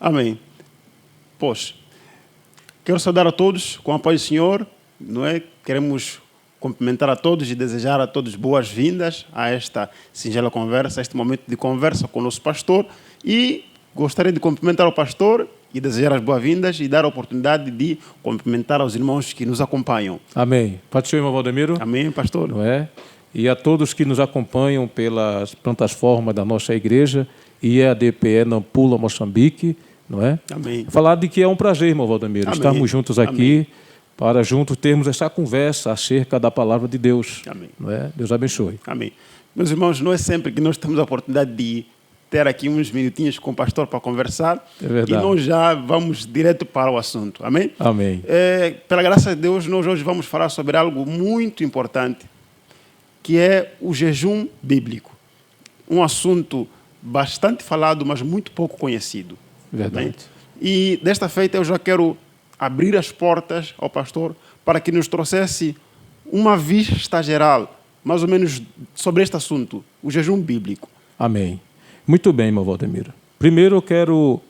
Amém. Pois, quero saudar a todos com a paz do Senhor, não é? Queremos cumprimentar a todos e desejar a todos boas-vindas a esta singela conversa, a este momento de conversa com o nosso pastor. E gostaria de cumprimentar o pastor e desejar as boas-vindas e dar a oportunidade de cumprimentar aos irmãos que nos acompanham. Amém. Pode ser, irmão Valdemiro? Amém, pastor. Não é? E a todos que nos acompanham pelas plataformas da nossa igreja, IEADPE Nampula, Moçambique, não é? Amém. Falar de que é um prazer, irmão Valdemiro, Amém. estarmos juntos aqui para juntos termos essa conversa acerca da palavra de Deus. Amém. Não é? Deus abençoe. Amém. Meus irmãos, não é sempre que nós temos a oportunidade de ter aqui uns minutinhos com o pastor para conversar. É verdade. E nós já vamos direto para o assunto. Amém? Amém. Pela graça de Deus, nós hoje vamos falar sobre algo muito importante, que é o jejum bíblico. Um assunto bastante falado, mas muito pouco conhecido. Verdade. Amém? E desta feita eu já quero abrir as portas ao pastor para que nos trouxesse uma vista geral, mais ou menos, sobre este assunto, o jejum bíblico. Amém. Muito bem, irmão Valdemiro. Primeiro eu quero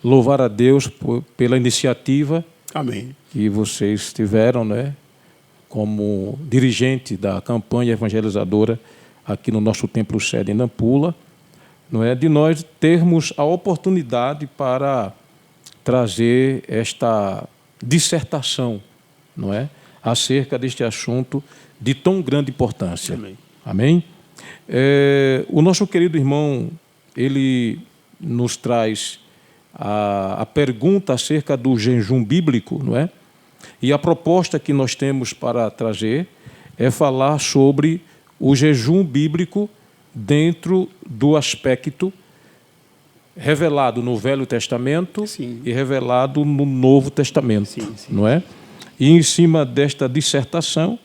louvar a Deus pela iniciativa Amém. que vocês tiveram, né, como dirigente da campanha evangelizadora aqui no nosso templo sede em Nampula, não é, de nós termos a oportunidade para trazer esta dissertação, não é, acerca deste assunto de tão grande importância. Amém. Amém? O nosso querido irmão, ele nos traz a pergunta acerca do jejum bíblico, não é? E a proposta que nós temos para trazer é falar sobre o jejum bíblico dentro do aspecto revelado no Velho Testamento. Sim. E revelado no Novo Testamento, Sim. não é? E em cima desta dissertação,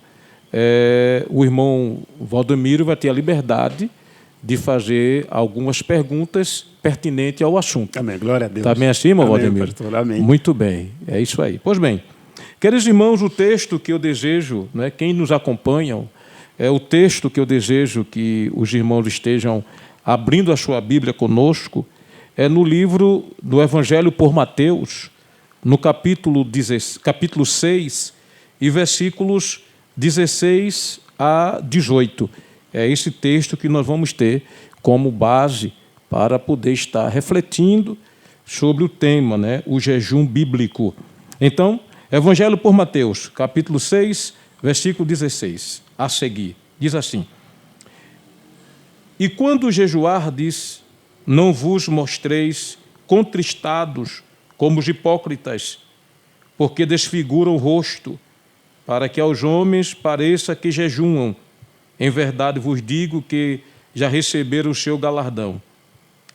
o irmão Valdemiro vai ter a liberdade de fazer algumas perguntas pertinentes ao assunto. Amém. Glória a Deus. Está bem assim, irmão Amém, Valdemiro? pastor. Amém. Muito bem, é isso aí. Pois bem, queridos irmãos, o texto que eu desejo, né, quem nos acompanham, é o texto que eu desejo que os irmãos estejam abrindo a sua Bíblia conosco, é no livro do Evangelho por Mateus, no capítulo 6 e versículos 16 a 18. É esse texto que nós vamos ter como base para poder estar refletindo sobre o tema, né, o jejum bíblico. Então, Evangelho por Mateus, capítulo 6, versículo 16, a seguir, diz assim: E quando jejuardes, não vos mostreis contristados como os hipócritas, porque desfiguram o rosto, para que aos homens pareça que jejuam. Em verdade vos digo que já receberam o seu galardão.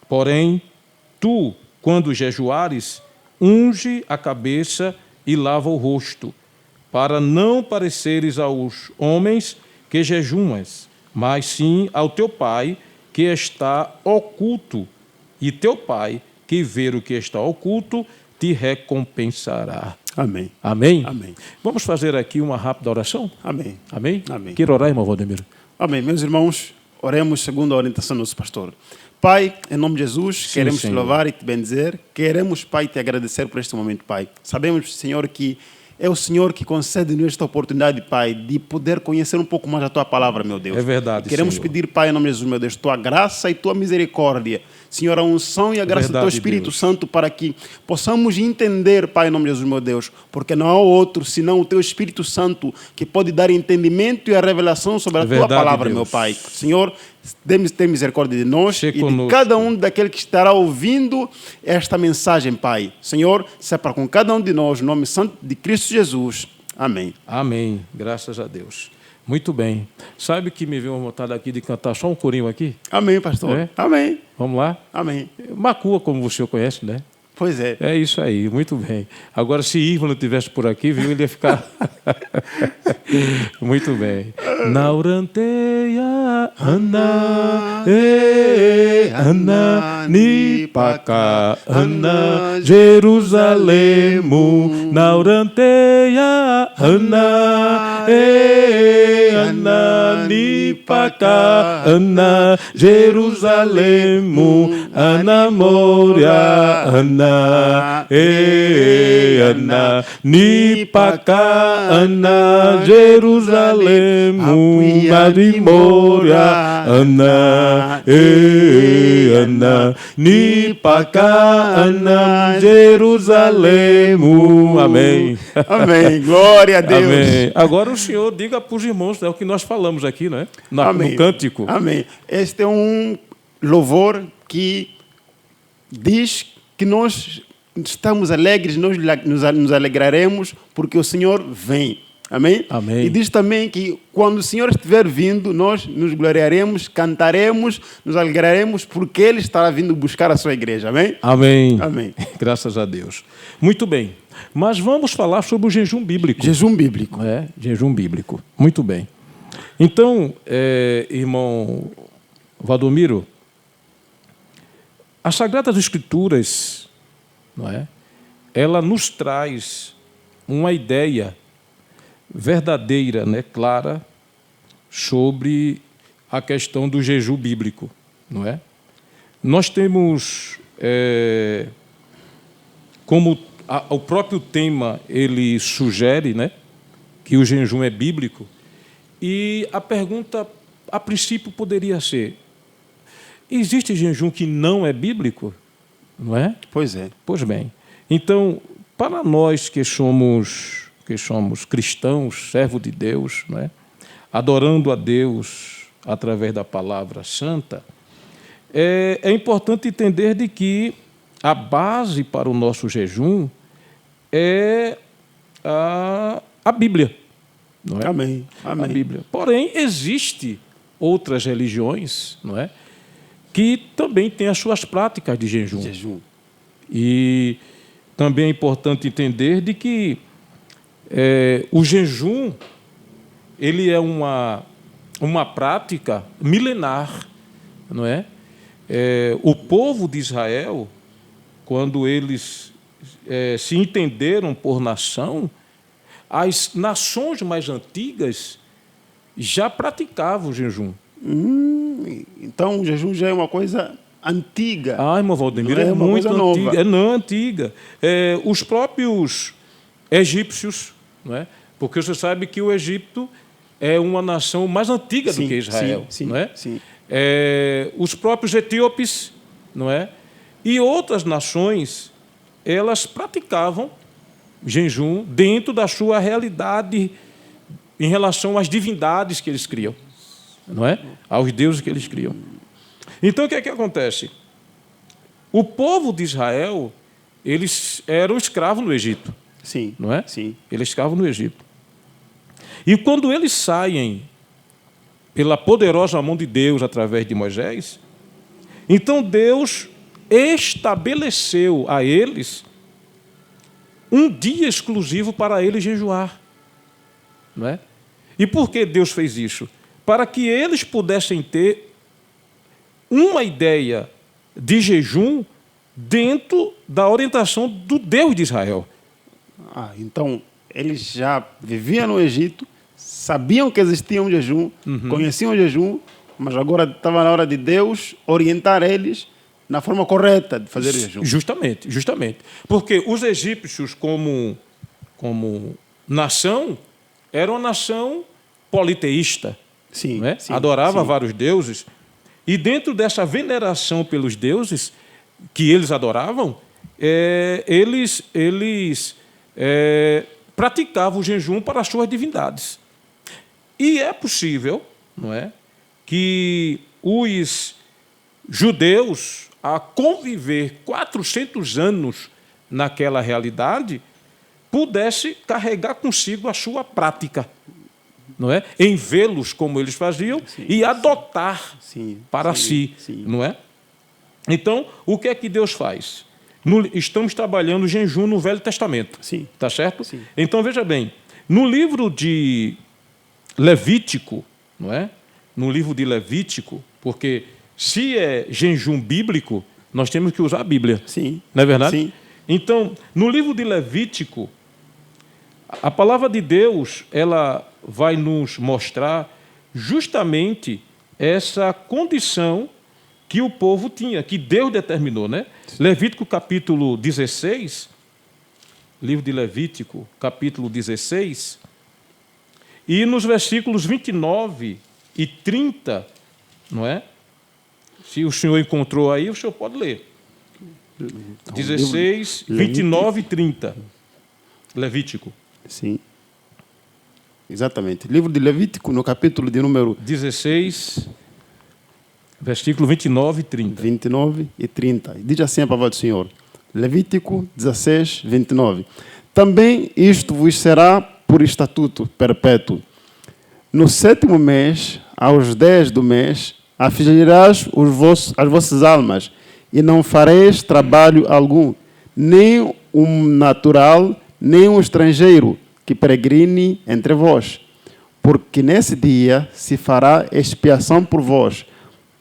Porém, tu, quando jejuares, unge a cabeça e lava o rosto, para não pareceres aos homens que jejuas, mas sim ao teu Pai que está oculto, e teu Pai, que vê o que está oculto, te recompensará. Amém. Amém? Amém. Vamos fazer aqui uma rápida oração? Amém. Amém? Amém. Quero orar, irmão Valdemiro? Amém. Meus irmãos, oremos segundo a orientação do nosso pastor. Pai, em nome de Jesus, Sim, queremos te Senhor. louvar e te bendizer. Queremos, Pai, te agradecer por este momento, Pai. Sabemos, Senhor, que é o Senhor que concede-nos esta oportunidade, Pai, de poder conhecer um pouco mais a Tua palavra, meu Deus. É verdade, Queremos Senhor. pedir, Pai, em nome de Jesus, meu Deus, Tua graça e Tua misericórdia. Senhor, a unção e a graça do Teu Verdade, Espírito Deus. Santo para que possamos entender, Pai, em nome de Jesus, meu Deus, porque não há outro senão o Teu Espírito Santo que pode dar entendimento e a revelação sobre a Tua Verdade, palavra, Deus. meu Pai. Senhor, tem misericórdia de nós Se e de conosco. cada um daquele que estará ouvindo esta mensagem, Pai. Senhor, sepa com cada um de nós, no nome santo de Cristo Jesus. Amém. Amém. Graças a Deus. Muito bem. Sabe que me veio uma vontade aqui de cantar só um corinho aqui? Amém, pastor. É? Amém. Vamos lá? Amém. Macua, como você conhece, né? Pois é. É isso aí, muito bem. Agora, se Ivan não estivesse por aqui, viu, ele ia ficar... Muito bem. Nauranteia, Ana, Ana, Nipaka, Ana, Jerusalemu, Nauranteia, Ana, Ana, Nipaka. Nipaka, Ana, Jerusalemu, Ana Moria, Ana, Ana, Nipaka, Ana, Jerusalemu, Ana Moria, Ana, Ana, Nipaka, Ana, Jerusalemu. Amém. Amém. Glória a Deus. Amém. Agora o Senhor diga para os irmãos, é o que nós falamos aqui, não é? No cântico. Amém. Este é um louvor que diz que nós estamos alegres, nós nos alegraremos porque o Senhor vem. Amém? Amém. E diz também que quando o Senhor estiver vindo, nós nos gloriaremos, cantaremos, nos alegraremos porque Ele estará vindo buscar a sua igreja. Amém? Amém. Amém. Graças a Deus. Muito bem. Mas vamos falar sobre o jejum bíblico. Jejum bíblico. Jejum bíblico. Muito bem. Então, irmão Valdomiro, as Sagradas Escrituras, não é? Ela nos traz uma ideia verdadeira, né, clara, sobre a questão do jejum bíblico, não é? Nós temos, como o próprio tema ele sugere, né, que o jejum é bíblico, e a pergunta, a princípio, poderia ser: existe jejum que não é bíblico? Não é? Pois é. Pois bem. Então, para nós que somos cristãos, servos de Deus, não é? Adorando a Deus através da palavra santa, é importante entender de que a base para o nosso jejum é a Bíblia. Não é? Amém. Amém. A Bíblia. Porém, existe outras religiões, não é, que também têm as suas práticas de jejum. E também é importante entender de que o jejum ele é uma prática milenar, não é? O povo de Israel, quando eles se entenderam por nação, as nações mais antigas já praticavam o jejum. Então o jejum já é uma coisa antiga. Irmão Valdemiro, é muito antiga. Antiga. Os próprios egípcios, não é? Porque você sabe que o Egito é uma nação mais antiga do que Israel, não é? Sim. Os próprios etíopes, não é? E outras nações, elas praticavam jejum dentro da sua realidade em relação às divindades que eles criam, não é? Aos deuses que eles criam. Então, o que é que acontece? O povo de Israel, eles eram escravos no Egito. Sim. Não é? Sim. Eles escravos no Egito. E quando eles saem pela poderosa mão de Deus através de Moisés, então Deus estabeleceu a eles um dia exclusivo para eles jejuar. Não é? E por que Deus fez isso? Para que eles pudessem ter uma ideia de jejum dentro da orientação do Deus de Israel. Então, eles já viviam no Egito, sabiam que existia um jejum, conheciam o jejum, mas agora estava na hora de Deus orientar eles na forma correta de fazer o jejum. Justamente. Porque os egípcios, como nação, eram uma nação politeísta. Sim, não é? sim, Adorava sim. vários deuses. E dentro dessa veneração pelos deuses que eles adoravam, eles praticavam o jejum para as suas divindades. E é possível, não é, que os judeus, a conviver 400 anos naquela realidade, pudesse carregar consigo a sua prática, não é? Em vê-los como eles faziam e adotar para si, não é? Então, o que é que Deus faz? Estamos trabalhando o jejum no Velho Testamento, tá certo? Sim. Então, veja bem, no livro de Levítico, não é? No livro de Levítico, porque se é jejum bíblico, nós temos que usar a Bíblia. Sim. Não é verdade? Sim. Então, no livro de Levítico, a palavra de Deus, ela vai nos mostrar justamente essa condição que o povo tinha, que Deus determinou, né? Levítico capítulo 16, livro de Levítico, capítulo 16, e nos versículos 29 e 30, não é? Se o senhor encontrou aí, o senhor pode ler. 16, 29 e 30. Levítico. Sim. Exatamente. Livro de Levítico, no capítulo de número 16, versículo 29 e 30. 29 e 30. Diz assim a palavra do Senhor. Levítico 16, 29. Também isto vos será por estatuto perpétuo. No 7º mês, aos 10 do mês, afligirás as vossas almas, e não fareis trabalho algum, nem um natural, nem um estrangeiro, que peregrine entre vós. Porque nesse dia se fará expiação por vós,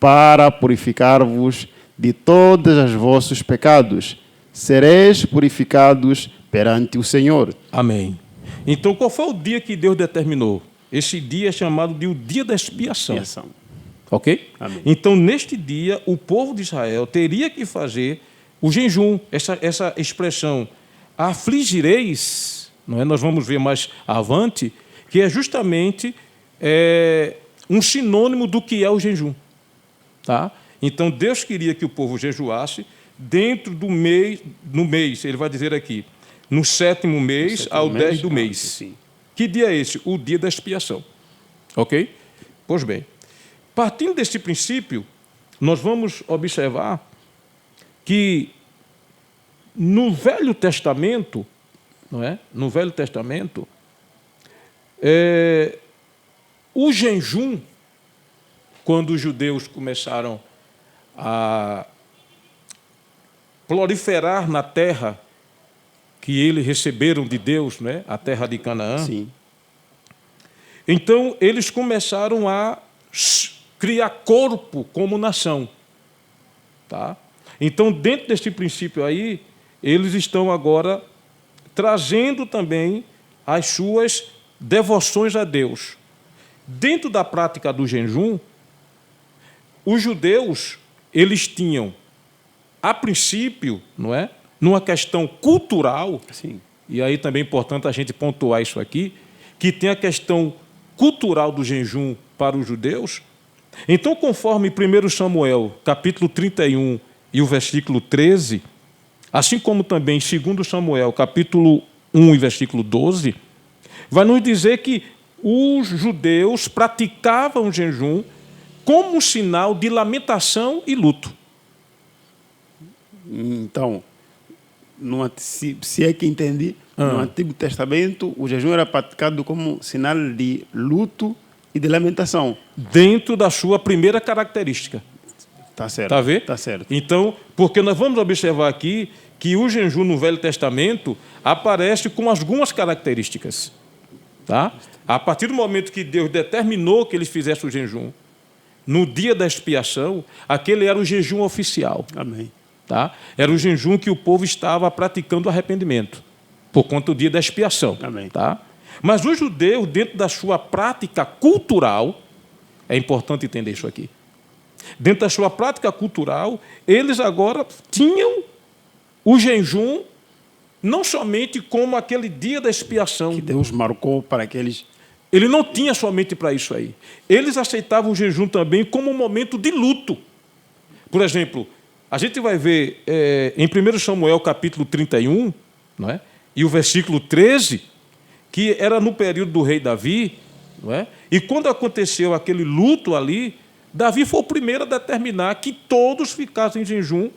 para purificar-vos de todos os vossos pecados. Sereis purificados perante o Senhor. Amém. Então, qual foi o dia que Deus determinou? Esse dia é chamado de o dia da expiação. Ok? Amém. Então, neste dia, o povo de Israel teria que fazer o jejum, essa expressão, afligireis, não é? Nós vamos ver mais avante, que é justamente um sinônimo do que é o jejum. Tá? Então, Deus queria que o povo jejuasse dentro do mês, no mês, ele vai dizer aqui, no 7º mês ao 10 do mês. Sim. Que dia é esse? O dia da expiação. Ok? Pois bem, partindo desse princípio, nós vamos observar que no Velho Testamento, não é? No Velho Testamento, o jejum, quando os judeus começaram a proliferar na terra que eles receberam de Deus, né? A terra de Canaã. Sim. Então, eles começaram a criar corpo como nação. Tá? Então, dentro desse princípio aí, eles estão agora trazendo também as suas devoções a Deus. Dentro da prática do jejum, os judeus, eles tinham, a princípio, não é? Numa questão cultural, Sim. e aí também é importante a gente pontuar isso aqui, que tem a questão cultural do jejum para os judeus. Então, conforme 1 Samuel, capítulo 31 e o versículo 13, assim como também 2 Samuel, capítulo 1 e versículo 12, vai nos dizer que os judeus praticavam o jejum como um sinal de lamentação e luto. Então, se é que entendi, no Antigo Testamento, o jejum era praticado como sinal de luto e de lamentação. Dentro da sua primeira característica. Tá certo. Tá vendo? Tá certo. Então, porque nós vamos observar aqui que o jejum no Velho Testamento aparece com algumas características. Tá? A partir do momento que Deus determinou que eles fizessem o jejum, no dia da expiação, aquele era o jejum oficial. Amém. Tá? Era o jejum que o povo estava praticando arrependimento, por conta do dia da expiação. Amém. Tá? Mas os judeus, dentro da sua prática cultural, é importante entender isso aqui, dentro da sua prática cultural, eles agora tinham o jejum não somente como aquele dia da expiação. Que Deus marcou para que eles... Ele não tinha somente para isso aí. Eles aceitavam o jejum também como um momento de luto. Por exemplo, a gente vai ver em 1 Samuel, capítulo 31, não é? E o versículo 13, que era no período do rei Davi, não é? E quando aconteceu aquele luto ali, Davi foi o primeiro a determinar que todos ficassem em jejum,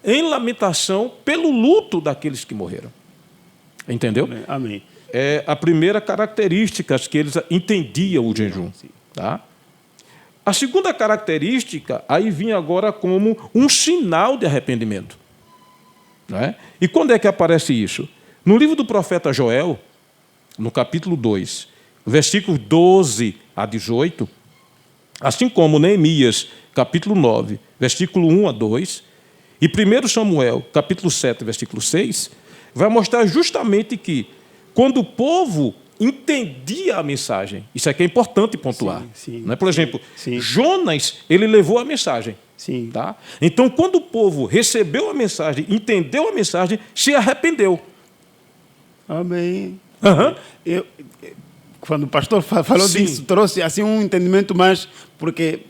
em lamentação, pelo luto daqueles que morreram. Entendeu? Amém. É a primeira característica que eles entendiam o jejum. Tá? A segunda característica, aí vinha agora como um sinal de arrependimento. Não é? E quando é que aparece isso? No livro do profeta Joel, no capítulo 2, versículos 12 a 18, assim como Neemias, capítulo 9, versículo 1 a 2, e 1 Samuel, capítulo 7, versículo 6, vai mostrar justamente que, quando o povo entendia a mensagem. Isso aqui é importante pontuar. Sim, Não é? Por exemplo, sim. Jonas, ele levou a mensagem. Sim. Tá? Então, quando o povo recebeu a mensagem, entendeu a mensagem, se arrependeu. Amém. Aham. Quando o pastor falou Sim. disso, trouxe assim um entendimento mais, porque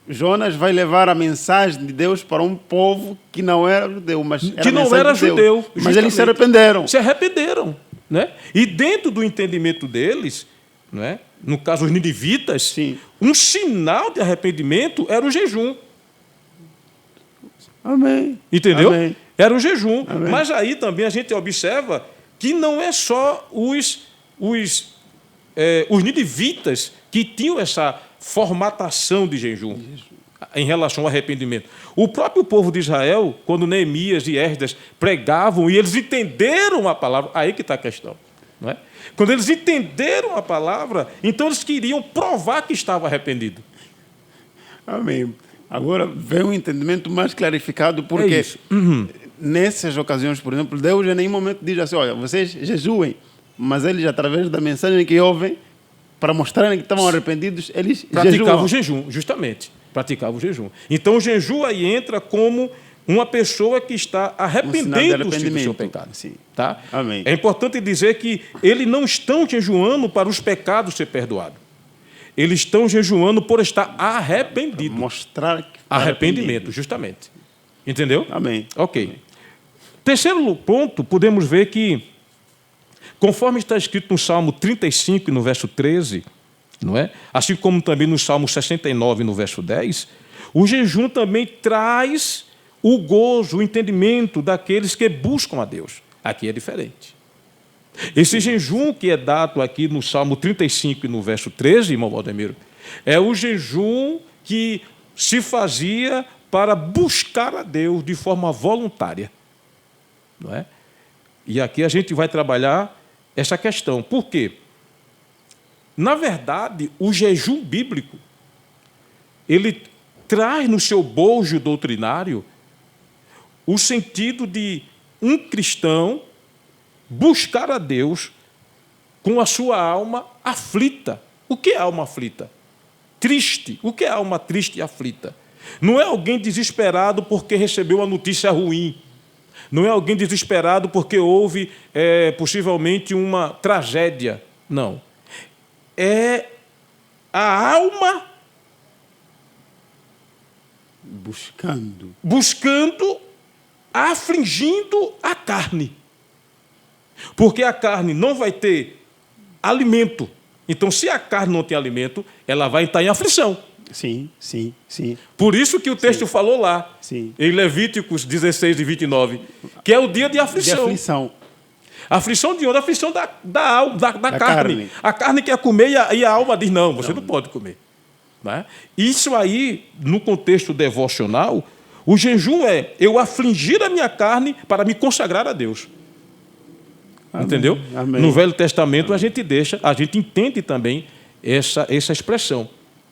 Jonas vai levar a mensagem de Deus para um povo que não era judeu, mas era Que não mensagem era de Deus. judeu. Mas eles se justamente. arrependeram. Se arrependeram. Né? E dentro do entendimento deles, né? No caso os ninivitas, Sim. um sinal de arrependimento era o jejum. Amém. Entendeu? Amém. Era o jejum. Amém. Mas aí também a gente observa que não é só os ninivitas que tinham essa formatação de jejum em relação ao arrependimento. O próprio povo de Israel, quando Neemias e Esdras pregavam e eles entenderam a palavra, aí que está a questão. Não é? Quando eles entenderam a palavra, então eles queriam provar que estavam arrependidos. Amém. Agora vem um entendimento mais clarificado, porque isso. nessas ocasiões, por exemplo, Deus em nenhum momento diz assim, olha, vocês jejuem, mas eles, através da mensagem que ouvem, para mostrarem que estavam arrependidos, eles Praticavam jejuam. o jejum, justamente. Praticavam o jejum. Então, o jejum aí entra como uma pessoa que está arrependendo-se do seu pecado. Sim. Tá? Amém. É importante dizer que eles não estão jejuando para os pecados ser perdoados. Eles estão jejuando por estar arrependidos. Mostrar que Arrependimento, justamente. Entendeu? Amém. Ok. Amém. Terceiro ponto, podemos ver que, conforme está escrito no Salmo 35, no verso 13, não é? Assim como também no Salmo 69, no verso 10, o jejum também traz o gozo, o entendimento daqueles que buscam a Deus. Aqui é diferente. Esse jejum que é dado aqui no Salmo 35 e no verso 13, irmão Valdemiro, é o jejum que se fazia para buscar a Deus de forma voluntária. Não é? E aqui a gente vai trabalhar essa questão. Por quê? Na verdade, o jejum bíblico, ele traz no seu bojo doutrinário o sentido de um cristão buscar a Deus com a sua alma aflita. O que é alma aflita? Triste. O que é alma triste e aflita? Não é alguém desesperado porque recebeu uma notícia ruim. Não é alguém desesperado porque houve, possivelmente, uma tragédia. Não. É a alma buscando, afligindo a carne. Porque a carne não vai ter alimento. Então, se a carne não tem alimento, ela vai estar em aflição. Sim, sim, sim. Por isso que o texto falou lá, Sim. em Levíticos 16 e 29, que é o dia de aflição. De aflição. Aflição de onde? Aflição da carne. carne. A carne quer comer e a alma diz, não, você não pode comer. Né? Isso aí, no contexto devocional, o jejum é eu afligir a minha carne para me consagrar a Deus. Amém. Entendeu? Amém. No Velho Testamento a gente entende também essa expressão,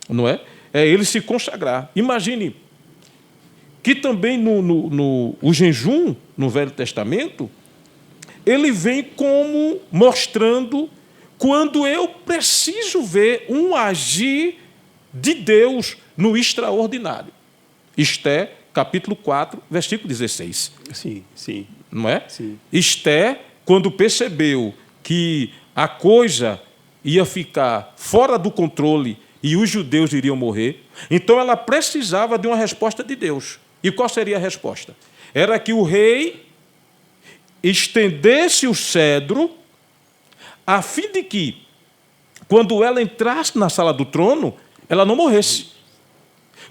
não é? É ele se consagrar. Imagine que também o jejum no Velho Testamento ele vem como mostrando quando eu preciso ver um agir de Deus no extraordinário. Esté, capítulo 4, versículo 16. Sim, sim. Não é? Sim. Esté, quando percebeu que a coisa ia ficar fora do controle e os judeus iriam morrer, então ela precisava de uma resposta de Deus. E qual seria a resposta? Era que o rei estendesse o cedro a fim de que, quando ela entrasse na sala do trono, ela não morresse.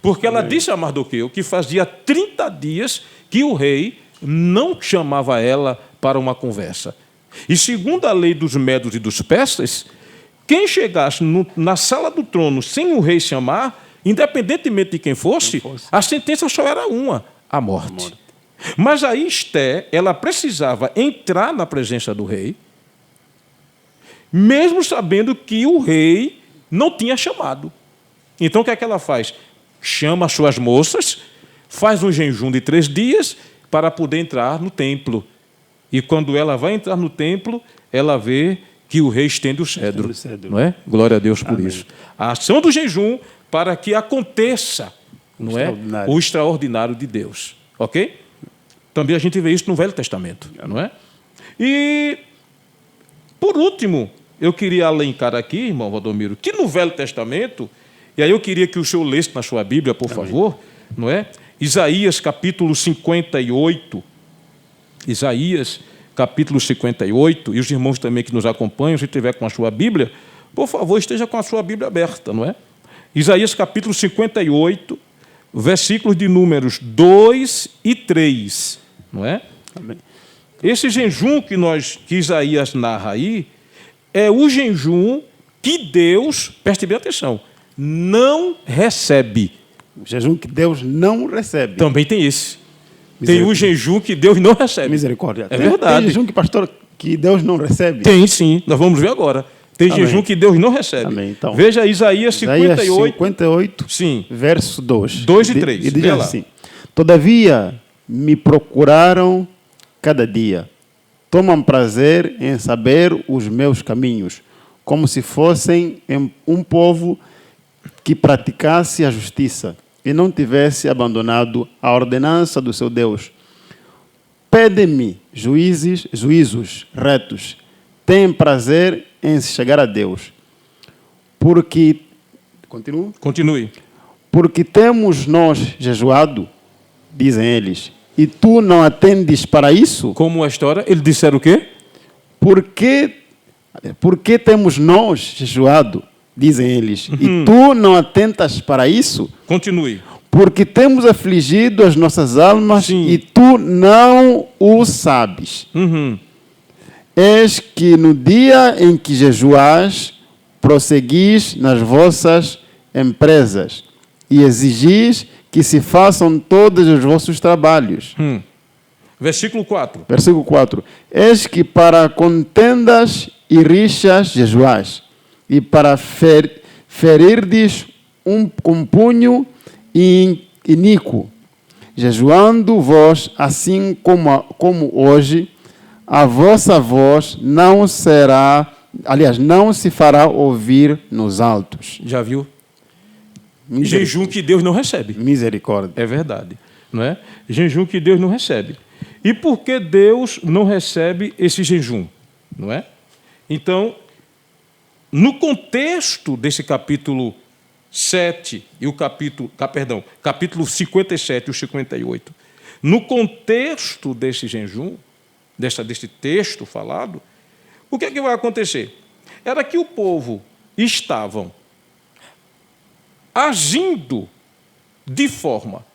Porque ela disse a Mardoqueu que fazia 30 dias que o rei não chamava ela para uma conversa. E segundo a lei dos medos e dos persas, quem chegasse na sala do trono sem o rei chamar, independentemente de quem fosse, a sentença só era uma, a morte. Mas aí Esté, ela precisava entrar na presença do rei, mesmo sabendo que o rei não tinha chamado. Então, o que é que ela faz? Chama as suas moças, faz um jejum de 3 dias para poder entrar no templo. E quando ela vai entrar no templo, ela vê que o rei estende o cedro. Estende o cedro. Não é? Glória a Deus por Amém. isso. A ação do jejum para que aconteça, não é? Extraordinário. O extraordinário de Deus. Ok? Também a gente vê isso no Velho Testamento. Não é? E, por último, eu queria alencar aqui, irmão Valdomiro, que no Velho Testamento, e aí eu queria que o senhor lesse na sua Bíblia, por favor, não é? Isaías, capítulo 58. Isaías, capítulo 58, e os irmãos também que nos acompanham, se tiver com a sua Bíblia, por favor, esteja com a sua Bíblia aberta, não é? Isaías, capítulo 58, versículos de números 2 e 3, não é? Amém. Esse jejum que Isaías narra aí é o jejum que Deus, preste bem atenção, não recebe. O jejum que Deus não recebe. Também tem esse. Tem o jejum que Deus não recebe. Misericórdia. É verdade. Tem jejum que, pastor, que Deus não recebe. Tem sim, nós vamos ver agora. Tem Amém. jejum que Deus não recebe. Amém. Então, veja Isaías 58, Isaías 58, sim, verso 2. 2 e 3. E diz Vê lá. assim: Todavia me procuraram cada dia, tomam prazer em saber os meus caminhos, como se fossem um povo que praticasse a justiça e não tivesse abandonado a ordenança do seu Deus. Pedem-me juízos retos, têm prazer em se chegar a Deus. Porque, continuo? Continue. Porque temos nós jejuado, dizem eles, e tu não atendes para isso? Como a história, eles disseram o quê? Porque temos nós jejuado, dizem eles, e tu não atentas para isso? Continue. Porque temos afligido as nossas almas Sim. e tu não o sabes. Uhum. Eis que no dia em que jejuais, prosseguis nas vossas empresas e exigis que se façam todos os vossos trabalhos. Versículo 4. Versículo 4. Eis que para contendas e rixas jejuais, e para ferirdes um punho iníquo, jejuando vós, assim como hoje, a vossa voz não será, aliás, não se fará ouvir nos altos. Já viu? Jejum que Deus não recebe. Misericórdia. É verdade. Não é? Jejum que Deus não recebe. E por que Deus não recebe esse jejum? Não é? Então, no contexto desse capítulo 7 e o capítulo 57 e o 58, no contexto desse jejum, desse texto falado, o que é que vai acontecer? Era que o povo estavam agindo de forma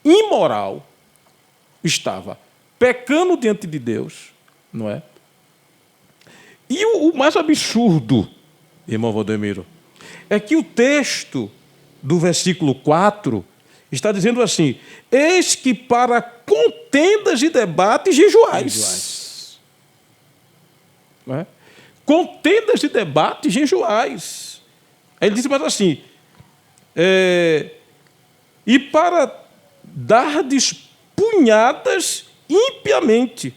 imoral, estava pecando diante de Deus, não é? E o mais absurdo, irmão Valdemiro, é que o texto do versículo 4 está dizendo assim: eis que para contendas e debates jejuais. Não é? Contendas e debates jejuais. Aí ele diz mais assim: e para dardes punhadas impiamente.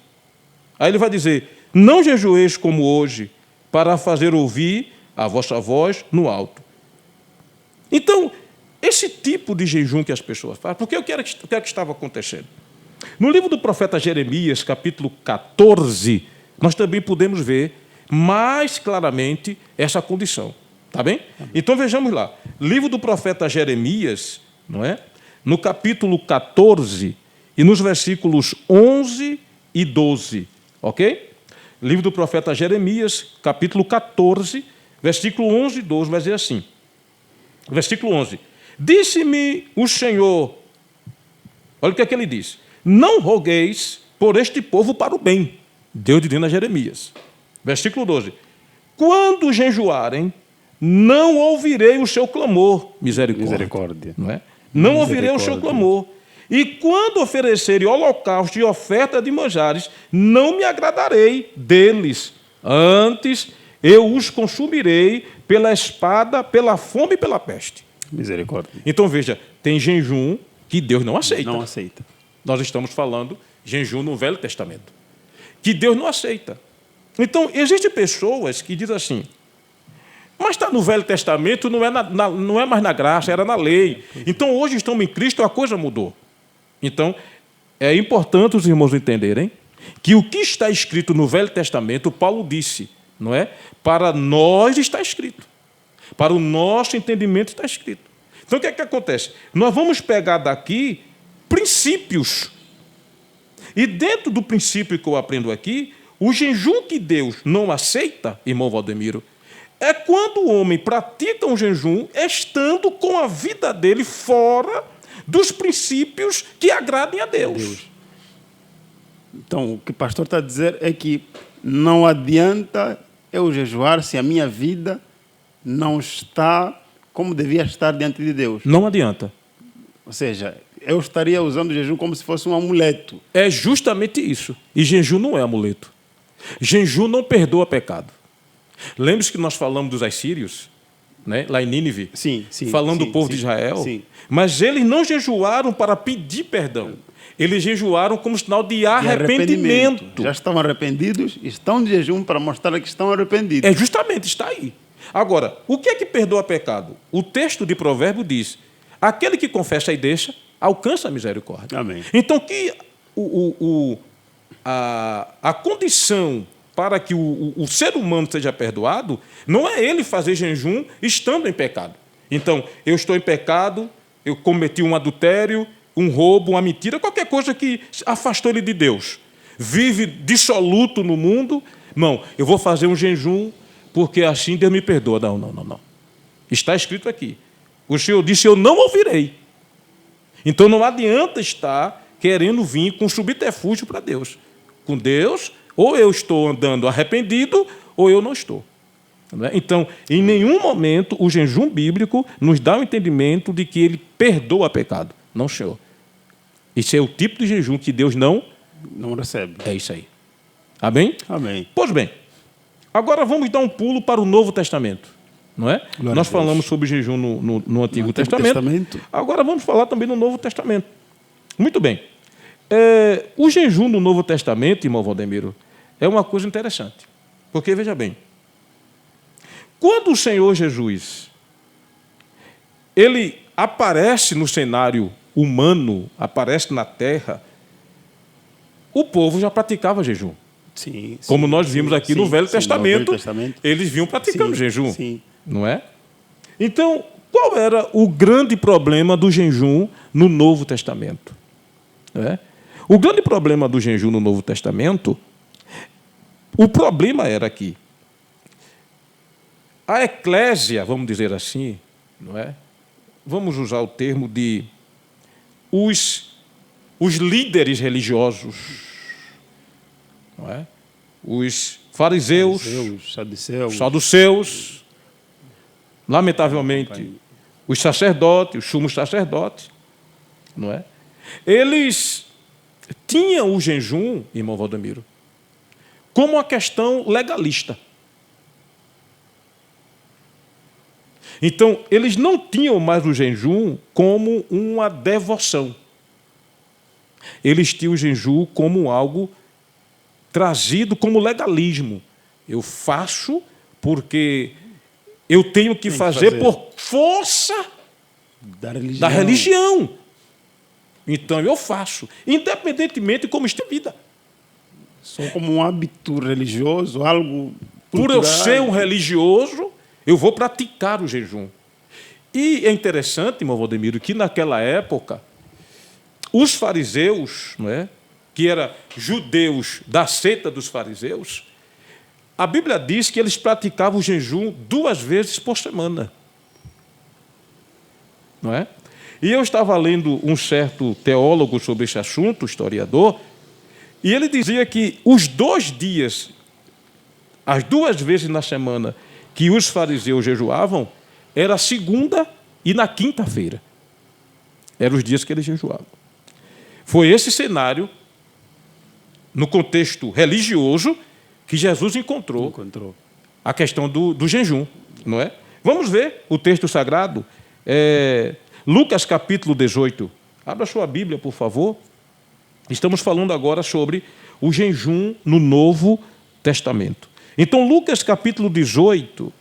Aí ele vai dizer: não jejueis como hoje, para fazer ouvir a vossa voz no alto. Então, esse tipo de jejum que as pessoas fazem, porque o que era que estava acontecendo? No livro do profeta Jeremias, capítulo 14, nós também podemos ver mais claramente essa condição. Tá bem? Então vejamos lá. Livro do profeta Jeremias, não é? No capítulo 14 e nos versículos 11 e 12. Ok? Livro do profeta Jeremias, capítulo 14, versículo 11 e 12, vai dizer assim. Versículo 11. Disse-me o Senhor, olha o que é que ele diz: não rogueis por este povo para o bem. Deus dizendo a Jeremias. Versículo 12. Quando jejuarem, não ouvirei o seu clamor. Misericórdia. Não é? Não ouvirei o seu clamor. E quando oferecerem holocausto e oferta de manjares, não me agradarei deles. Antes eu os consumirei pela espada, pela fome e pela peste. Misericórdia. Então veja, tem jejum que Deus não aceita. Não aceita. Nós estamos falando jejum no Velho Testamento, que Deus não aceita. Então, existem pessoas que dizem assim, mas está no Velho Testamento, não é mais na graça, era na lei. Então, hoje estamos em Cristo, a coisa mudou. Então, é importante os irmãos entenderem que o que está escrito no Velho Testamento, Paulo disse, não é? Para nós está escrito. Para o nosso entendimento está escrito. Então, o que é que acontece? Nós vamos pegar daqui princípios. E dentro do princípio que eu aprendo aqui, o jejum que Deus não aceita, irmão Valdemiro, é quando o homem pratica um jejum estando com a vida dele fora dos princípios que agradem a Deus. Então, o que o pastor está a dizer é que não adianta eu jejuar se a minha vida não está como devia estar diante de Deus. Não adianta. Ou seja, eu estaria usando o jejum como se fosse um amuleto. É justamente isso. E jejum não é amuleto. Jejum não perdoa pecado. Lembre-se que nós falamos dos assírios, né? Lá em Nínive, sim, falando do povo de Israel, mas eles não jejuaram para pedir perdão. Eles jejuaram como sinal de arrependimento. Já estão arrependidos, estão de jejum para mostrar que estão arrependidos. É justamente, está aí. Agora, o que é que perdoa pecado? O texto de Provérbio diz, aquele que confessa e deixa, alcança a misericórdia. Amém. Então, que a condição para que o ser humano seja perdoado não é ele fazer jejum estando em pecado. Então, eu estou em pecado, eu cometi um adultério, um roubo, uma mentira, qualquer coisa que afastou ele de Deus. Vive dissoluto no mundo. Não, eu vou fazer um jejum porque assim Deus me perdoa. Não. Está escrito aqui. O Senhor disse, eu não ouvirei. Então, não adianta estar querendo vir com subterfúgio para Deus. Com Deus, ou eu estou andando arrependido, ou eu não estou. Então, em nenhum momento, o jejum bíblico nos dá o entendimento de que ele perdoa pecado. Não, Senhor. Esse é o tipo de jejum que Deus não recebe. É isso aí. Amém? Amém. Pois bem, agora vamos dar um pulo para o Novo Testamento. Não é? Nós falamos sobre jejum no Antigo Testamento. Agora vamos falar também no Novo Testamento. Muito bem. O jejum no Novo Testamento, irmão Valdemiro, é uma coisa interessante. Porque, veja bem, quando o Senhor Jesus ele aparece no cenário humano, aparece na terra, o povo já praticava jejum. Sim, como nós vimos aqui no Velho Testamento, eles vinham praticando jejum. Sim. Não é? Então, qual era o grande problema do jejum no Novo Testamento? O grande problema do jejum no Novo Testamento, o problema era que a eclésia, vamos dizer assim, não é? Vamos usar o termo de os líderes religiosos, não é? Os fariseus, saduceus, lamentavelmente, os sacerdotes, os sumos sacerdotes, não é? Eles tinham o jejum, irmão Valdemiro, como uma questão legalista. Então, eles não tinham mais o jejum como uma devoção. Eles tinham o jejum como algo trazido como legalismo. Eu faço porque eu tenho que fazer por força da religião. Então, eu faço, independentemente de como esteja a vida. Só como um hábito religioso, algo cultural. Por eu ser um religioso, eu vou praticar o jejum. E é interessante, irmão Valdemiro, que naquela época, os fariseus, não é, que eram judeus da seita dos fariseus, a Bíblia diz que eles praticavam o jejum 2 vezes por semana. Não é? E eu estava lendo um certo teólogo sobre esse assunto, historiador, e ele dizia que os 2 dias, as 2 vezes na semana que os fariseus jejuavam, era a segunda e na quinta-feira. Eram os dias que eles jejuavam. Foi esse cenário, no contexto religioso, que Jesus encontrou a questão do jejum. Não é? Vamos ver o texto sagrado. Lucas capítulo 18. Abra sua Bíblia, por favor. Estamos falando agora sobre o jejum no Novo Testamento. Então, Lucas capítulo 18,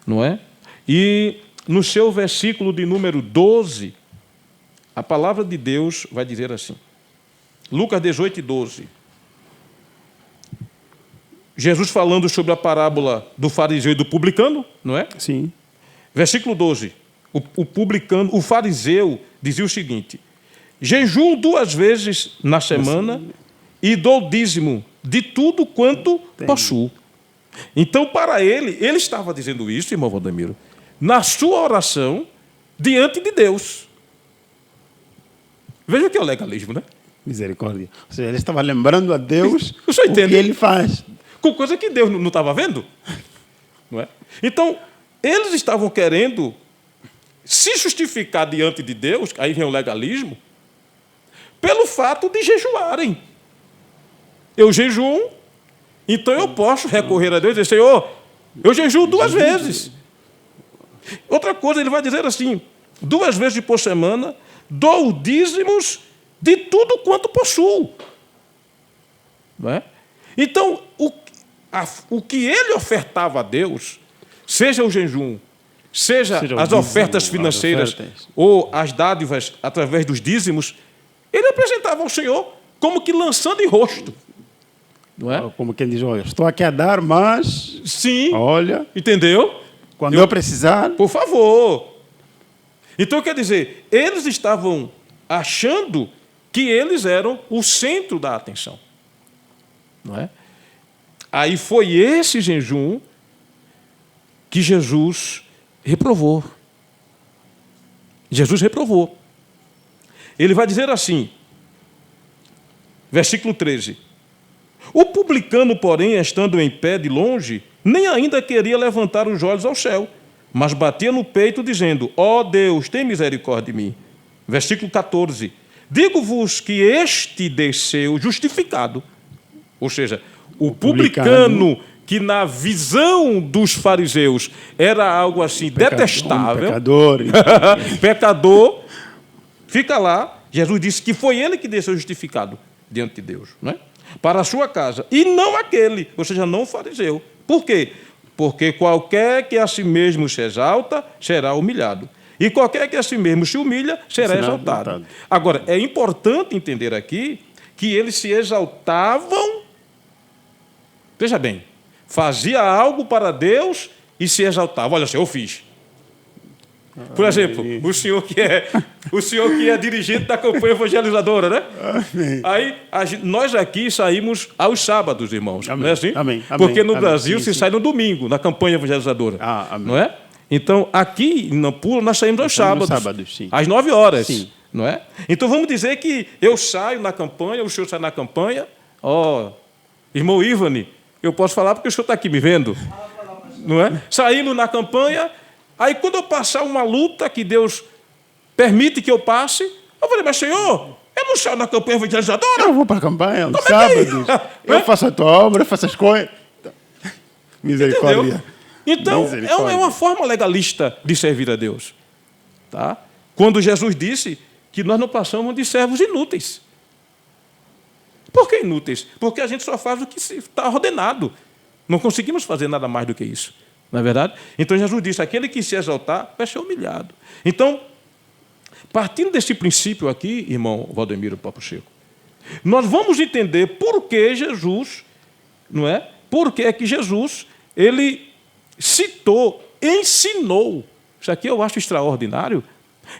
não é? E no seu versículo de número 12, a palavra de Deus vai dizer assim. Lucas 18, 12. Jesus falando sobre a parábola do fariseu e do publicano, não é? Sim. Versículo 12. O fariseu dizia o seguinte: jejuo 2 vezes na semana e dou dízimo de tudo quanto possuo. Então, para ele estava dizendo isso, irmão Valdemiro, na sua oração diante de Deus. Veja o que é o legalismo, né? Misericórdia. Ou seja, ele estava lembrando a Deus o senhor entende? Que ele faz. Com coisa que Deus não estava vendo. Não é? Então, eles estavam querendo se justificar diante de Deus, aí vem o legalismo, pelo fato de jejuarem. Eu jejuo, então eu posso recorrer a Deus e dizer: Senhor, eu jejuo 2 vezes. Outra coisa, ele vai dizer assim: 2 vezes por semana, dou dízimos de tudo quanto possuo. Não é? Então, o que ele ofertava a Deus, seja o jejum, seja as ofertas financeiras ou as dádivas através dos dízimos, ele apresentava ao Senhor como que lançando em rosto. Não é? Como quem diz: olha, estou aqui a dar, mas... Sim. Olha. Entendeu? Quando eu precisar... Por favor. Então, quer dizer, eles estavam achando que eles eram o centro da atenção. Não é? Aí foi esse jejum que Jesus reprovou. Jesus reprovou. Ele vai dizer assim, versículo 13: o publicano, porém, estando em pé de longe, nem ainda queria levantar os olhos ao céu, mas batia no peito, dizendo: ó Deus, tem misericórdia de mim. Versículo 14: digo-vos que este desceu justificado. Ou seja, o publicano, que na visão dos fariseus era algo assim detestável, pecador, pecador, fica lá. Jesus disse que foi ele que desceu justificado diante de Deus, não é? Para a sua casa, e não aquele, ou seja, não o fariseu. Por quê? Porque qualquer que a si mesmo se exalta, será humilhado. E qualquer que a si mesmo se humilha, será exaltado. Agora, é importante entender aqui que eles se exaltavam. Veja bem, fazia algo para Deus e se exaltava. Olha, Senhor, eu fiz. Por exemplo, o senhor que é dirigente da campanha evangelizadora, né? Amém. Aí nós aqui saímos aos sábados, irmãos. Amém. Não é assim? Amém. Porque no Amém. Brasil Sim, se sim. sai no domingo, na campanha evangelizadora. Amém. Não é? Então, aqui em Nampula, nós saímos aos sábados, sim. às 9 horas. Sim. Não é? Então, vamos dizer que eu saio na campanha, o senhor sai na campanha. Irmão Ivani, eu posso falar porque o senhor está aqui me vendo. Não é? Saímos na campanha, aí quando eu passar uma luta que Deus permite que eu passe, eu falei: mas Senhor, eu não saio na campanha evangelizadora? Eu vou para a campanha, no Como sábado. é? Eu faço a tua obra, eu faço as coisas. Misericórdia. Entendeu? Então, é uma forma legalista de servir a Deus. Tá? Quando Jesus disse que nós não passamos de servos inúteis. Por que inúteis? Porque a gente só faz o que está ordenado. Não conseguimos fazer nada mais do que isso. Não é verdade? Então, Jesus disse: aquele que se exaltar vai ser humilhado. Então, partindo desse princípio aqui, irmão Valdemiro Papo Chico, nós vamos entender por que Jesus, não é? Por que é que Jesus, ele ensinou, isso aqui eu acho extraordinário,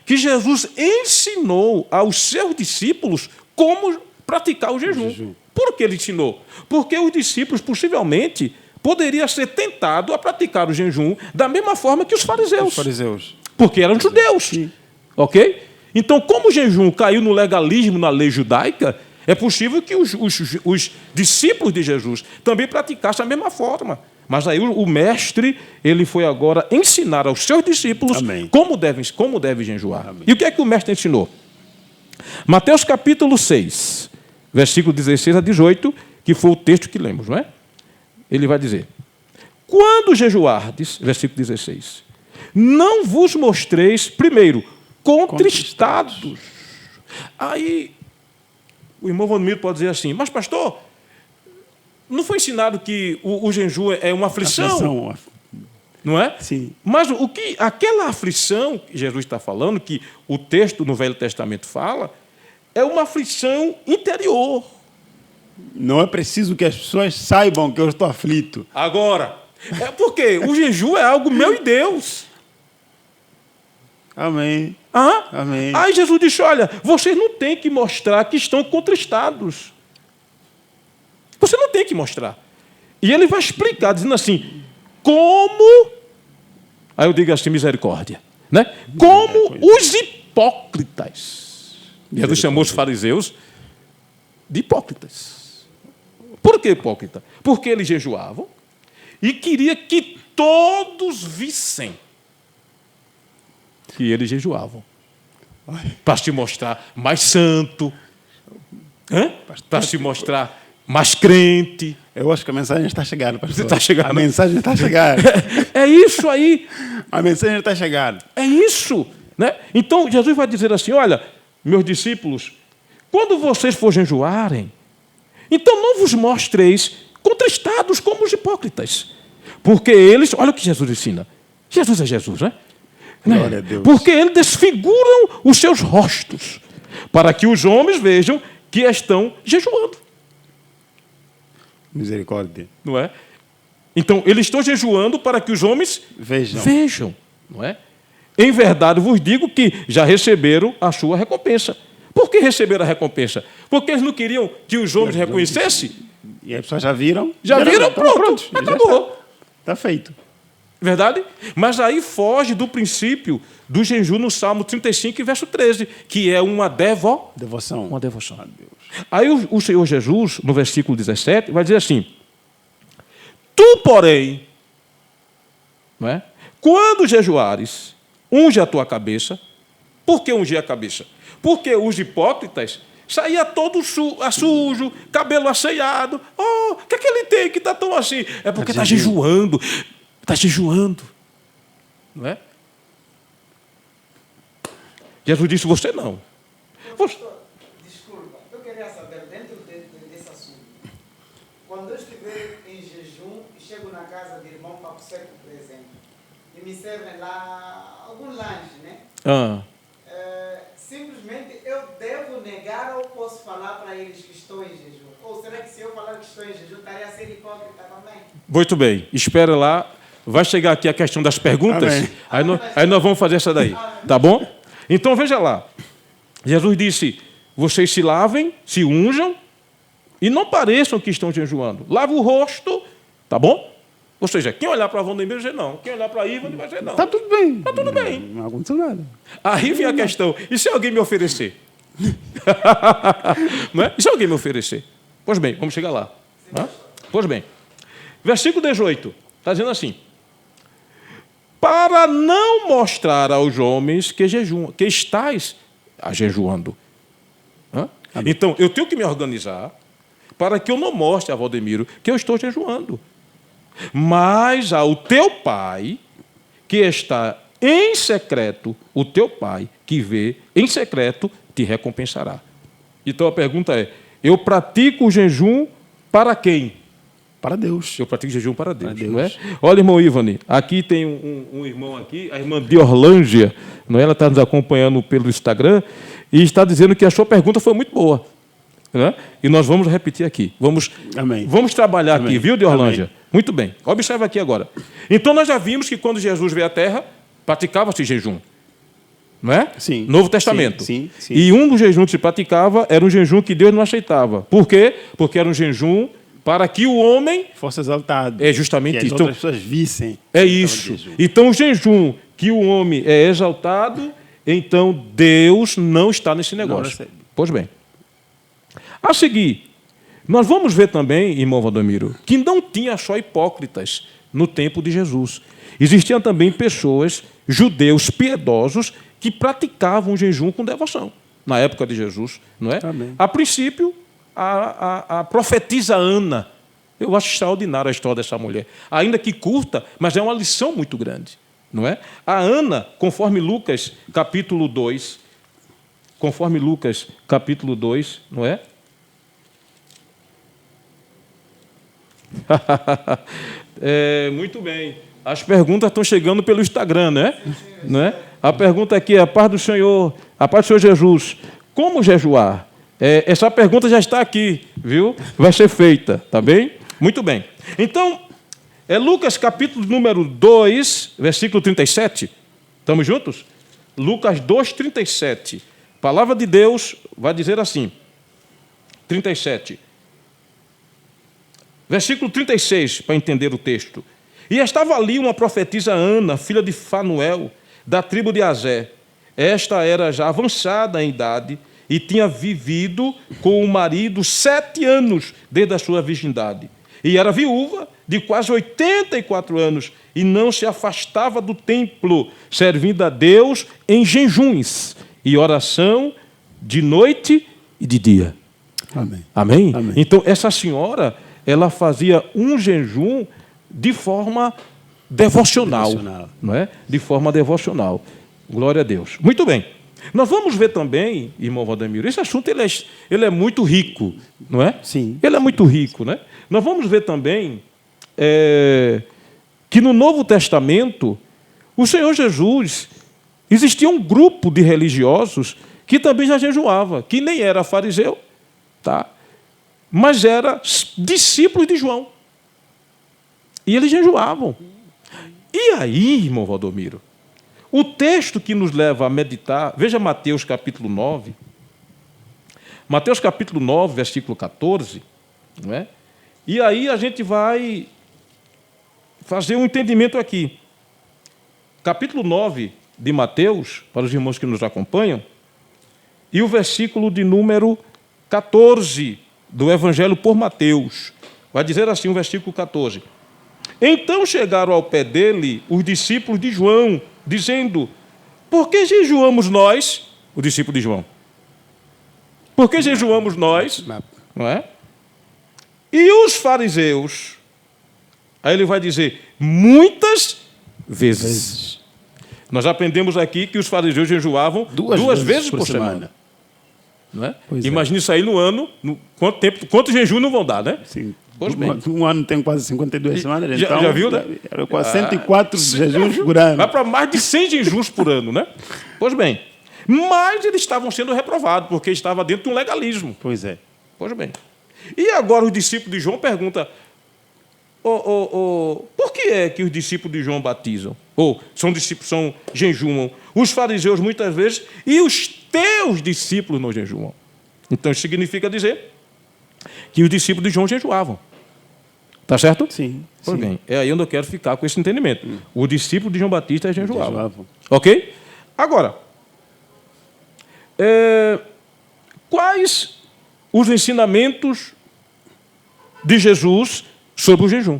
que Jesus ensinou aos seus discípulos como praticar o jejum. Por que ele ensinou? Porque os discípulos, possivelmente, poderiam ser tentados a praticar o jejum da mesma forma que os fariseus. Porque eram judeus. Sim. Ok? Então, como o jejum caiu no legalismo, na lei judaica, é possível que os discípulos de Jesus também praticassem da mesma forma. Mas aí o mestre, ele foi agora ensinar aos seus discípulos como devem jejuar. Amém. E o que é que o mestre ensinou? Mateus capítulo 6, versículo 16 a 18, que foi o texto que lemos, não é? Ele vai dizer: quando jejuardes, versículo 16, não vos mostreis, primeiro, contristados. Aí, o irmão Valdemiro pode dizer assim: mas pastor, Não foi ensinado que o jejum é uma aflição? Não é? Sim. Mas aquela aflição que Jesus está falando, que o texto no Velho Testamento fala, é uma aflição interior. Não é preciso que as pessoas saibam que eu estou aflito. Agora, é porque o jejum é algo meu e Deus. Amém. Amém. Aí Jesus disse, olha, vocês não têm que mostrar que estão contristados. Você não tem que mostrar. E ele vai explicar, dizendo assim, como... Aí eu digo assim, misericórdia. Né? Como os hipócritas. Jesus chamou os fariseus de hipócritas. Por que hipócrita? Porque eles jejuavam e queria que todos vissem que eles jejuavam. Para se mostrar mais santo, para se mostrar mais crente. Eu acho que a mensagem está chegando, pastor. Está chegando. A mensagem está chegando. É isso aí. A mensagem está chegando. É isso. Né? Então, Jesus vai dizer assim, olha, meus discípulos, quando vocês for jejuarem, então não vos mostreis contristados como os hipócritas. Porque eles... Olha o que Jesus ensina. Jesus é Jesus, né? Glória a Deus. Porque eles desfiguram os seus rostos, para que os homens vejam que estão jejuando. Misericórdia. Não é? Então, eles estão jejuando para que os homens vejam. Não é? Em verdade, vos digo que já receberam a sua recompensa. Por que receberam a recompensa? Porque eles não queriam que os homens reconhecessem. E as pessoas já viram? Já viram, pronto. Acabou. Está feito. Verdade? Mas aí foge do princípio do jejum no Salmo 35, verso 13, que é uma devoção. Uma devoção a Deus. Aí o Senhor Jesus, no versículo 17, vai dizer assim, tu, porém, não é? Quando jejuares, unge a tua cabeça. Por que ungir a cabeça? Porque os hipócritas saía todo sujo, cabelo asseado. Oh, o que é que ele tem que está tão assim? É porque está jejuando. Está jejuando. Não é? Jesus disse, você não. Desculpa, eu queria saber, dentro desse assunto, quando eu estiver em jejum e chego na casa de irmão Papo Seco, por exemplo, e me servem lá algum lanche, né? Simplesmente eu devo negar ou posso falar para eles que estou em jejum? Ou será que se eu falar que estou em jejum, estaria a ser hipócrita também? Muito bem, espera lá. Vai chegar aqui a questão das perguntas, aí nós vamos fazer essa daí. Tá bom? Então, veja lá. Jesus disse, vocês se lavem, se unjam, e não pareçam que estão jejuando. Lava o rosto, tá bom? Ou seja, quem olhar para a Wanda vai dizer não. Quem olhar para a Ivan vai dizer não. Está tudo bem. Está tudo bem. Não aconteceu nada. Aí vem a questão, e se alguém me oferecer? Não é? E se alguém me oferecer? Pois bem, vamos chegar lá. Pois bem. Versículo 18, está dizendo assim, para não mostrar aos homens que jejuam, que estáis jejuando. Então, eu tenho que me organizar para que eu não mostre a Valdemiro que eu estou jejuando. Mas ao teu pai, que está em secreto, o teu pai, que vê em secreto, te recompensará. Então, a pergunta é, eu pratico o jejum para quem? Para Deus. Eu pratico jejum para Deus, não é? Olha, irmão Ivani, aqui tem um irmão aqui, a irmã de Orlândia, não é? Ela está nos acompanhando pelo Instagram e está dizendo que a sua pergunta foi muito boa. Não é? E nós vamos repetir aqui. Vamos trabalhar aqui, viu, de Orlândia? Amém. Muito bem. Observa aqui agora. Então, nós já vimos que quando Jesus veio à Terra, praticava-se jejum. Não é? Sim. Novo Testamento. Sim. E um dos jejuns que se praticava era um jejum que Deus não aceitava. Por quê? Porque era um jejum para que o homem fosse exaltado. É justamente isso. Então, as pessoas vissem. É isso. Então, o jejum que o homem é exaltado, então Deus não está nesse negócio. Pois bem. A seguir, nós vamos ver também, irmão Valdomiro, que não tinha só hipócritas no tempo de Jesus. Existiam também pessoas, judeus piedosos, que praticavam o jejum com devoção. Na época de Jesus, não é? Amém. A princípio, a profetisa Ana. Eu acho extraordinária a história dessa mulher. Ainda que curta, mas é uma lição muito grande. Não é? A Ana, conforme Lucas, capítulo 2, não é? Muito bem. As perguntas estão chegando pelo Instagram, né? A pergunta aqui é: a paz do Senhor Jesus. Como jejuar? Essa pergunta já está aqui, viu? Vai ser feita, tá bem? Muito bem. Então, Lucas capítulo número 2, versículo 37. Estamos juntos? Lucas 2, 37. A palavra de Deus vai dizer assim, 37. Versículo 36, para entender o texto. E estava ali uma profetisa Ana, filha de Fanuel, da tribo de Azé. Esta era já avançada em idade e tinha vivido com o marido 7 anos desde a sua virgindade. E era viúva de quase 84 anos e não se afastava do templo, servindo a Deus em jejuns e oração de noite e de dia. Amém. Amém? Amém. Então, essa senhora, ela fazia um jejum de forma devocional. Não é? De forma devocional. Glória a Deus. Muito bem. Nós vamos ver também, irmão Valdemiro, esse assunto ele é muito rico, não é? Sim. Ele é muito rico, né? Nós vamos ver também que no Novo Testamento, o Senhor Jesus, existia um grupo de religiosos que também já jejuava, que nem era fariseu, tá? Mas era discípulos de João. E eles jejuavam. E aí, irmão Valdomiro, o texto que nos leva a meditar, veja Mateus capítulo 9. Mateus capítulo 9, versículo 14. Não é? E aí a gente vai fazer um entendimento aqui. Capítulo 9 de Mateus, para os irmãos que nos acompanham, e o versículo de número 14 do Evangelho por Mateus. Vai dizer assim o versículo 14. Então chegaram ao pé dele os discípulos de João, dizendo: por que jejuamos nós? O discípulo de João. Por que jejuamos nós? Não é? E os fariseus? Aí ele vai dizer: muitas vezes. Nós aprendemos aqui que os fariseus jejuavam duas vezes por semana. Não é? Imagine isso aí no ano, quanto jejum não vão dar, né? Sim. Pois bem. Um ano tem quase 52 semanas, então... Já viu, né? Era quase 104 jejuns por ano. Vai para mais de 100 jejuns por ano, né? Pois bem. Mas eles estavam sendo reprovados, porque estava dentro de um legalismo. Pois é. Pois bem. E agora os discípulos de João perguntam: por que é que os discípulos de João batizam? Ou são jejumam? Os fariseus muitas vezes e os teus discípulos não jejuam. Então isso significa dizer que os discípulos de João jejuavam. Está certo? Sim. Pois bem, é aí onde eu quero ficar com esse entendimento. O discípulo de João Batista jejuava. Jejuavam. Ok? Agora, quais os ensinamentos de Jesus sobre o jejum?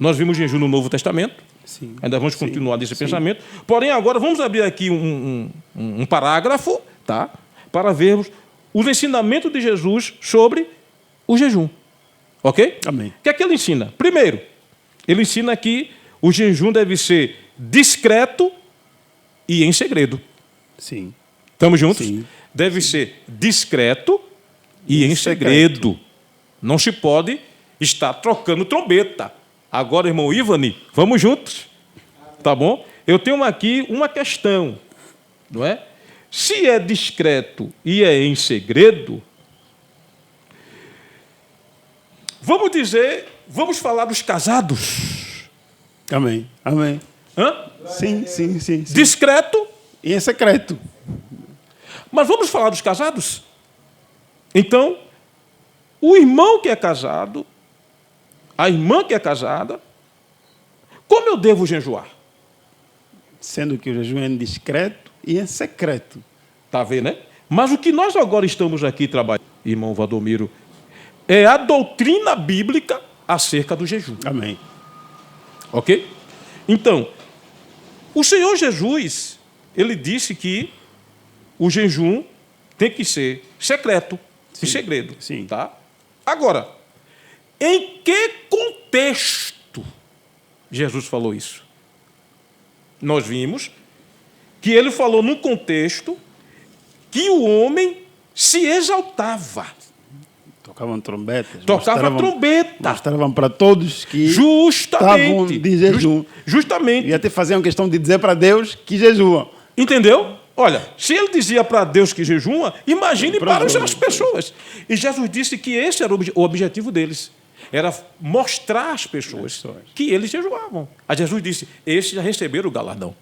Nós vimos jejum no Novo Testamento. Sim. Ainda vamos continuar nesse pensamento. Porém, agora vamos abrir aqui um parágrafo, tá? Para vermos os ensinamentos de Jesus sobre o jejum. Ok? Amém. O que é que ele ensina? Primeiro, ele ensina que o jejum deve ser discreto e em segredo. Sim. Estamos juntos? Sim. Deve ser discreto e em segredo. Não se pode estar trocando trombeta. Agora, irmão Ivani, vamos juntos. Tá bom? Eu tenho aqui uma questão, não é? Se é discreto e é em segredo, vamos falar dos casados. Amém. Amém. Hã? Sim. Discreto. E em secreto. Mas vamos falar dos casados? Então, o irmão que é casado, a irmã que é casada, como eu devo jejuar? Sendo que o jejum é discreto e em secreto. Está vendo, né? Mas o que nós agora estamos aqui trabalhando, irmão Valdomiro, é a doutrina bíblica acerca do jejum. Amém. Ok? Então, o Senhor Jesus, ele disse que o jejum tem que ser secreto, em segredo. Sim. Tá? Agora, em que contexto Jesus falou isso? Nós vimos que ele falou num contexto que o homem se exaltava. Tocavam trombetas. Tocava trombeta. Mostravam para todos que Justamente. estavam de jejum. Justamente. E até faziam questão de dizer para Deus que jejuam. Entendeu? Olha, se ele dizia para Deus que jejuma, imagine para as pessoas. E Jesus disse que esse era o objetivo deles. Era mostrar às pessoas que eles jejuavam. Aí Jesus disse, esses já receberam o galardão.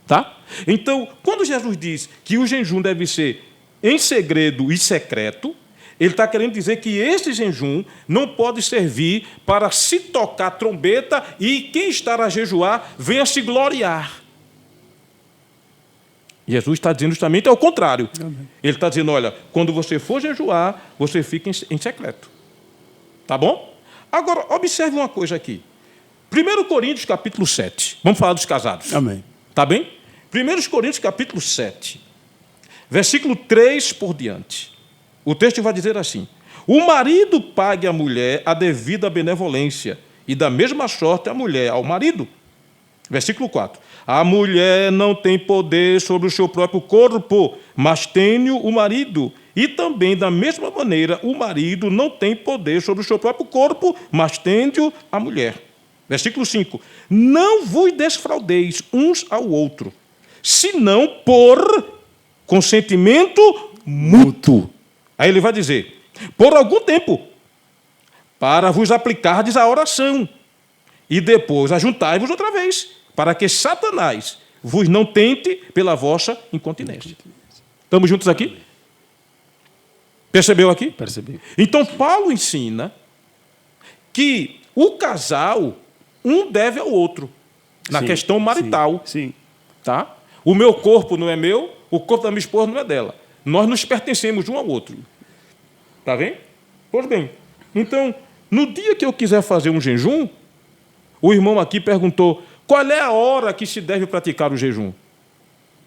Tá? Então, quando Jesus diz que o jejum deve ser em segredo e secreto, ele está querendo dizer que esse jejum não pode servir para se tocar trombeta e quem está a jejuar venha se gloriar. Jesus está dizendo justamente ao contrário. Amém. Ele está dizendo, olha, quando você for jejuar, você fica em secreto. Tá bom? Agora, observe uma coisa aqui. 1 Coríntios, capítulo 7. Vamos falar dos casados. Amém. Tá bem? 1 Coríntios, capítulo 7. Versículo 3 por diante. O texto vai dizer assim: o marido pague à mulher a devida benevolência, e da mesma sorte a mulher ao marido. Versículo 4. A mulher não tem poder sobre o seu próprio corpo, mas tem o marido. E também, da mesma maneira, o marido não tem poder sobre o seu próprio corpo, mas tem-o a mulher. Versículo 5. Não vos desfraudeis uns ao outro, senão por consentimento mútuo. Aí ele vai dizer, por algum tempo, para vos aplicardes a oração, e depois ajuntai-vos outra vez, para que Satanás vos não tente pela vossa incontinência. Estamos juntos aqui? Percebeu aqui? Percebi. Então, Paulo ensina que o casal, um deve ao outro, na questão marital. Sim. Tá? O meu corpo não é meu, o corpo da minha esposa não é dela. Nós nos pertencemos um ao outro. Está bem? Pois bem. Então, no dia que eu quiser fazer um jejum, o irmão aqui perguntou qual é a hora que se deve praticar o jejum.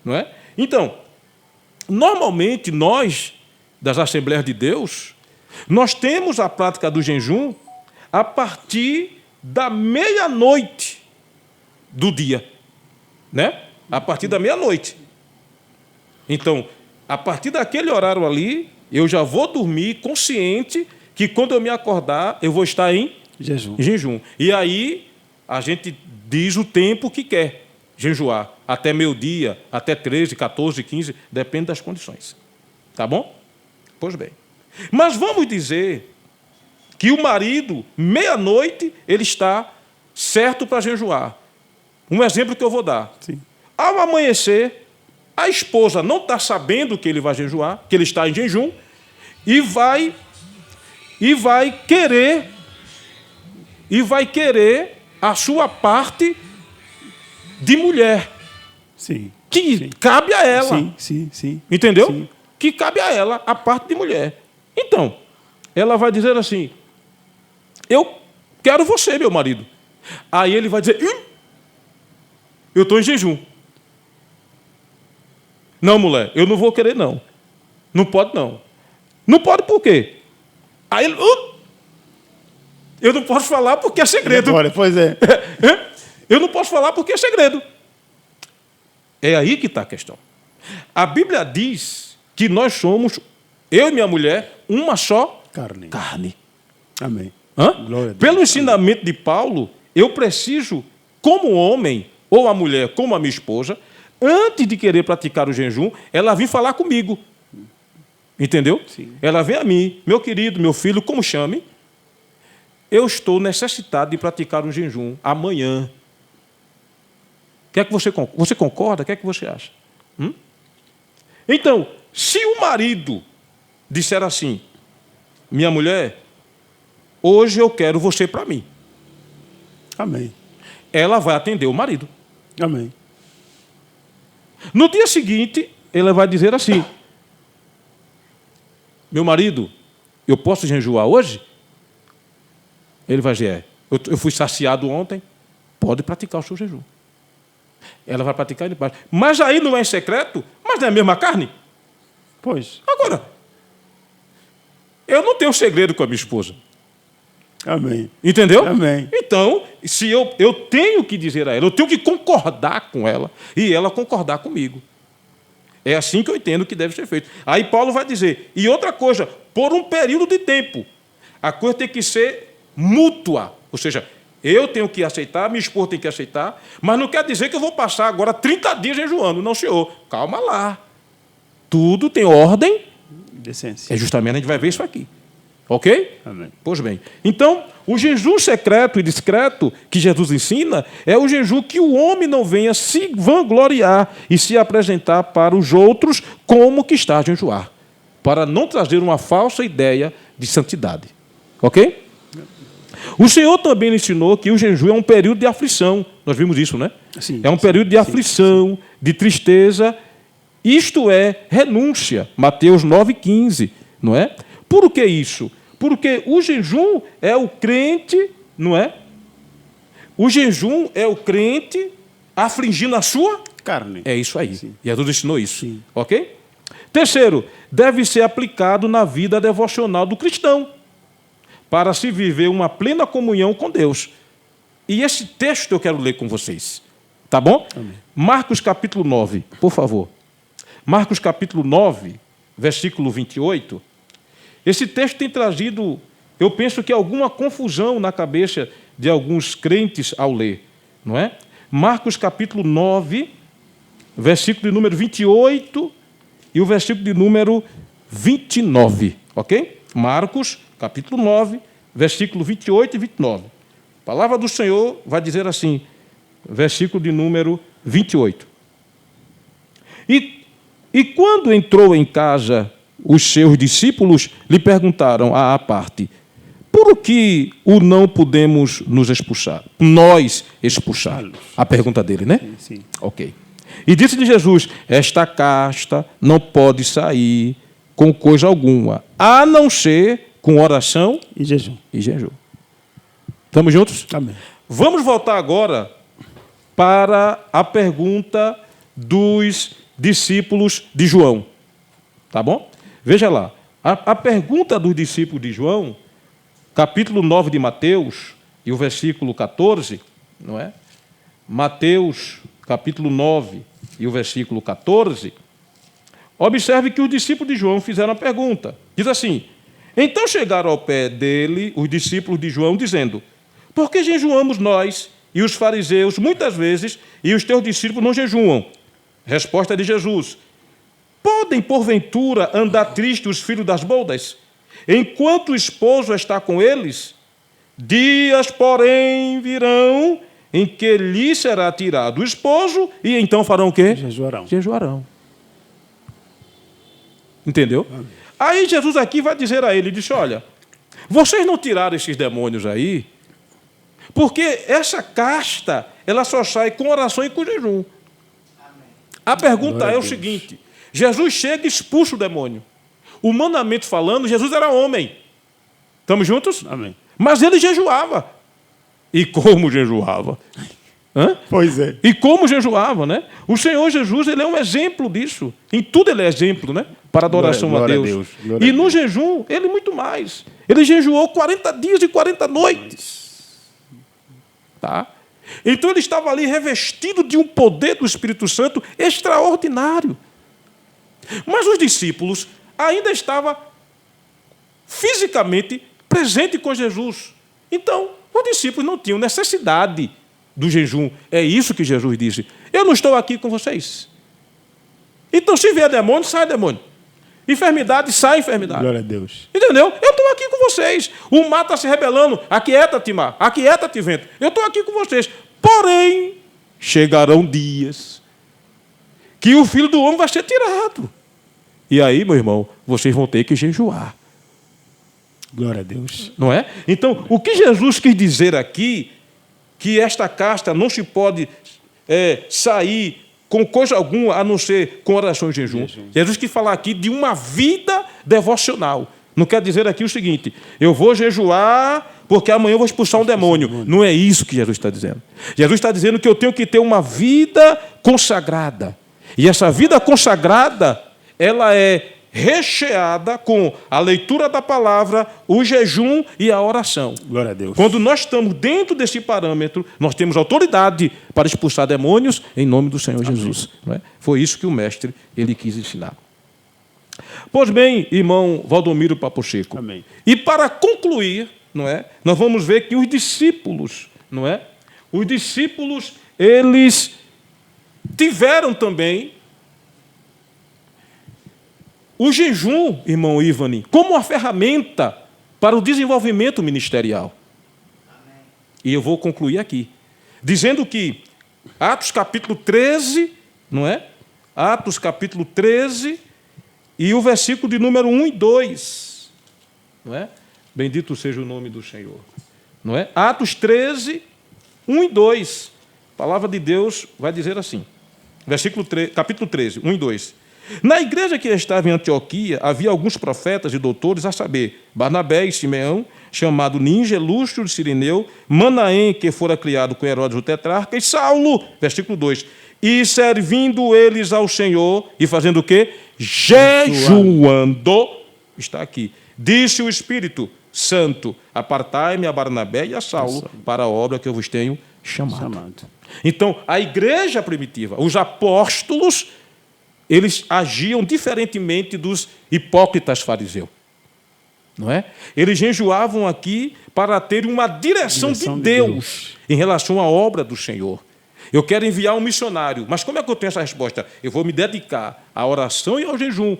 Não é? Então, normalmente nós, das Assembleias de Deus, nós temos a prática do jejum a partir da meia-noite do dia. Né? A partir da meia-noite. Então, a partir daquele horário ali, eu já vou dormir consciente que quando eu me acordar, eu vou estar em jejum. E aí, a gente diz o tempo que quer jejuar. Até meio-dia, até 13, 14, 15, depende das condições. Tá bom? Pois bem. Mas vamos dizer que o marido, meia-noite, ele está certo para jejuar. Um exemplo que eu vou dar. Sim. Ao amanhecer, a esposa não está sabendo que ele vai jejuar, que ele está em jejum, e vai querer a sua parte de mulher. Sim. Que cabe a ela. Sim. Entendeu? Sim. Que cabe a ela a parte de mulher. Então, ela vai dizer assim, eu quero você, meu marido. Aí ele vai dizer, eu estou em jejum. Não, mulher, eu não vou querer, não. Não pode, não. Não pode por quê? Aí ele, eu não posso falar porque é segredo. Agora, pois é. Eu não posso falar porque é segredo. É aí que está a questão. A Bíblia diz que nós somos, eu e minha mulher, uma só carne. Amém. Pelo ensinamento de Paulo, eu preciso, como homem, ou a mulher, como a minha esposa, antes de querer praticar o jejum, ela vem falar comigo. Entendeu? Sim. Ela vem a mim, meu querido, meu filho, como chame, eu estou necessitado de praticar um jejum amanhã. O que é que você concorda? O que é que você acha? Então, se o marido disser assim, minha mulher, hoje eu quero você para mim. Amém. Ela vai atender o marido. Amém. No dia seguinte, ela vai dizer assim, meu marido, eu posso jejuar hoje? Ele vai dizer, eu fui saciado ontem, pode praticar o seu jejum. Ela vai praticar ele paz. Mas aí não é em secreto, mas não é a mesma carne? Pois. Agora, eu não tenho segredo com a minha esposa. Amém. Entendeu? Amém. Então, se eu tenho que dizer a ela, eu tenho que concordar com ela e ela concordar comigo. É assim que eu entendo que deve ser feito. Aí Paulo vai dizer, e outra coisa, por um período de tempo. A coisa tem que ser mútua. Ou seja, eu tenho que aceitar, minha esposa tem que aceitar, mas não quer dizer que eu vou passar agora 30 dias jejuando. Não, senhor. Calma lá. Tudo tem ordem. Decência. É justamente, a gente vai ver isso aqui. Ok? Amém. Pois bem. Então, o jejum secreto e discreto que Jesus ensina é o jejum que o homem não venha se vangloriar e se apresentar para os outros como que está a jejuar, para não trazer uma falsa ideia de santidade. Ok? O Senhor também ensinou que o jejum é um período de aflição. Nós vimos isso, né? Sim, é um período de aflição, de tristeza. Isto é renúncia. Mateus 9,15, não é? Por que isso? Porque o jejum é o crente, não é? O jejum é o crente afligindo a sua carne. É isso aí. Sim. Jesus ensinou isso. Sim. Ok? Terceiro, deve ser aplicado na vida devocional do cristão, para se viver uma plena comunhão com Deus. E esse texto eu quero ler com vocês. Tá bom? Amém. Marcos capítulo 9, por favor. Marcos capítulo 9, versículo 28. Esse texto tem trazido, eu penso que alguma confusão na cabeça de alguns crentes ao ler, não é? Marcos capítulo 9, versículo de número 28 e o versículo de número 29, ok? Marcos capítulo 9, versículo 28 e 29. A palavra do Senhor vai dizer assim, versículo de número 28. E quando entrou em casa, os seus discípulos lhe perguntaram à parte: por que o não podemos nos expulsar? Nós expulsar. A pergunta dele, né? Sim, sim. Ok. E disse-lhe Jesus: esta casta não pode sair com coisa alguma, a não ser com oração E jejum. e jejum. Estamos juntos? Amém. Vamos voltar agora para a pergunta dos discípulos de João. Tá bom? Veja lá. A pergunta dos discípulos de João, capítulo 9 de Mateus, e o versículo 14, não é? Mateus, capítulo 9, e o versículo 14. Observe que os discípulos de João fizeram a pergunta. Diz assim: então chegaram ao pé dele os discípulos de João, dizendo: por que jejuamos nós e os fariseus muitas vezes, e os teus discípulos não jejuam? Resposta de Jesus: podem, porventura, andar tristes os filhos das boldas, enquanto o esposo está com eles? Dias, porém, virão em que lhe será tirado o esposo, e então farão o quê? Jejuarão. Jejuarão. Entendeu? Aí Jesus aqui vai dizer a ele, disse: olha, vocês não tiraram esses demônios aí, porque essa casta, ela só sai com oração e com jejum. A pergunta é o seguinte: Jesus chega e expulsa o demônio. Humanamente falando, Jesus era homem. Estamos juntos? Amém. Mas ele jejuava. E como jejuava? Hã? Pois é. E como jejuava, né? O Senhor Jesus, ele é um exemplo disso. Em tudo ele é exemplo, né? Para adoração Glória a a Deus. Deus. Glória E a no Deus. jejum, ele muito mais. Ele jejuou 40 dias e 40 noites. Tá? Então ele estava ali revestido de um poder do Espírito Santo extraordinário. Mas os discípulos ainda estavam fisicamente presentes com Jesus. Então, os discípulos não tinham necessidade do jejum. É isso que Jesus disse: eu não estou aqui com vocês. Então, se vier demônio, sai demônio. Enfermidade, sai enfermidade. Glória a Deus. Entendeu? Eu estou aqui com vocês. O mar está se rebelando. Aquieta-te, mar. Aquieta-te, vento. Eu estou aqui com vocês. Porém, chegarão dias que o Filho do Homem vai ser tirado. E aí, meu irmão, vocês vão ter que jejuar. Glória a Deus. Não é? Então, o que Jesus quis dizer aqui, que esta casta não se pode sair com coisa alguma, a não ser com oração e jejum. Jesus quis falar aqui de uma vida devocional. Não quer dizer aqui o seguinte: eu vou jejuar porque amanhã eu vou expulsar um demônio. Não é isso que Jesus está dizendo. Jesus está dizendo que eu tenho que ter uma vida consagrada. E essa vida consagrada, ela é recheada com a leitura da palavra, o jejum e a oração. Glória a Deus. Quando nós estamos dentro desse parâmetro, nós temos autoridade para expulsar demônios em nome do Senhor Jesus. Não é? Foi isso que o mestre ele quis ensinar. Pois bem, irmão Valdomiro Papocheco. Amém. E para concluir, não é? Nós vamos ver que os discípulos, não é? Os discípulos, eles tiveram também o jejum, irmão Ivani, como uma ferramenta para o desenvolvimento ministerial. Amém. E eu vou concluir aqui, dizendo que Atos capítulo 13, não é? Atos capítulo 13 e o versículo de número 1 e 2, não é? Bendito seja o nome do Senhor, não é? Atos 13, 1 e 2. A palavra de Deus vai dizer assim, capítulo 13, 1 e 2. Na igreja que estava em Antioquia, havia alguns profetas e doutores, a saber, Barnabé e Simeão, chamado Níger, Lúcio de Cirineu, Manaém, que fora criado com Herodes o tetrarca, e Saulo, versículo 2. E servindo eles ao Senhor, e fazendo o quê? Jejuando, está aqui. Disse o Espírito Santo, apartai-me a Barnabé e a Saulo para a obra que eu vos tenho chamado. Então, a igreja primitiva, os apóstolos, eles agiam diferentemente dos hipócritas fariseus. Não é? Eles jejuavam aqui para ter uma direção de Deus em relação à obra do Senhor. Eu quero enviar um missionário, mas como é que eu tenho essa resposta? Eu vou me dedicar à oração e ao jejum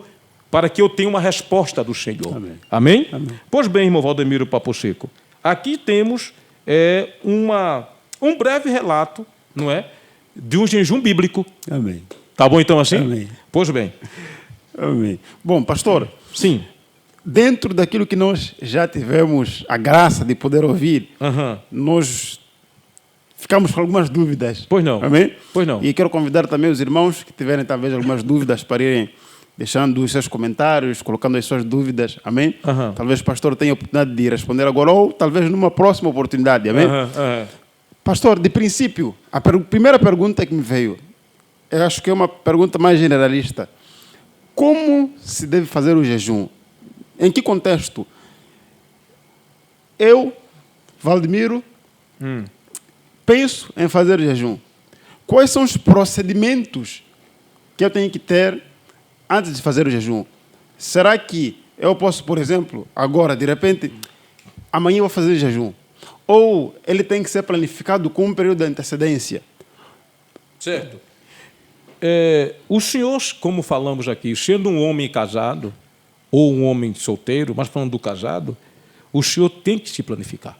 para que eu tenha uma resposta do Senhor. Amém? Amém? Amém. Pois bem, irmão Valdemiro Papocheco, aqui temos um breve relato, não é, de um jejum bíblico. Amém. Tá bom então assim? Amém. Pois bem. Amém. Bom, pastor, Sim. dentro daquilo que nós já tivemos a graça de poder ouvir, Aham. nós ficamos com algumas dúvidas. Pois não. Amém? Pois não. E quero convidar também os irmãos que tiverem talvez algumas dúvidas para irem deixando os seus comentários, colocando as suas dúvidas. Amém? Aham. Talvez o pastor tenha a oportunidade de responder agora ou talvez numa próxima oportunidade. Amém? Aham. Pastor, de princípio, a primeira pergunta que me veio, eu acho que é uma pergunta mais generalista. Como se deve fazer o jejum? Em que contexto? Eu, Valdemiro, penso em fazer jejum. Quais são os procedimentos que eu tenho que ter antes de fazer o jejum? Será que eu posso, por exemplo, agora, de repente, amanhã eu vou fazer jejum? Ou ele tem que ser planificado com um período de antecedência? Certo. O senhor, como falamos aqui, sendo um homem casado, ou um homem solteiro, mas falando do casado, o senhor tem que se planificar.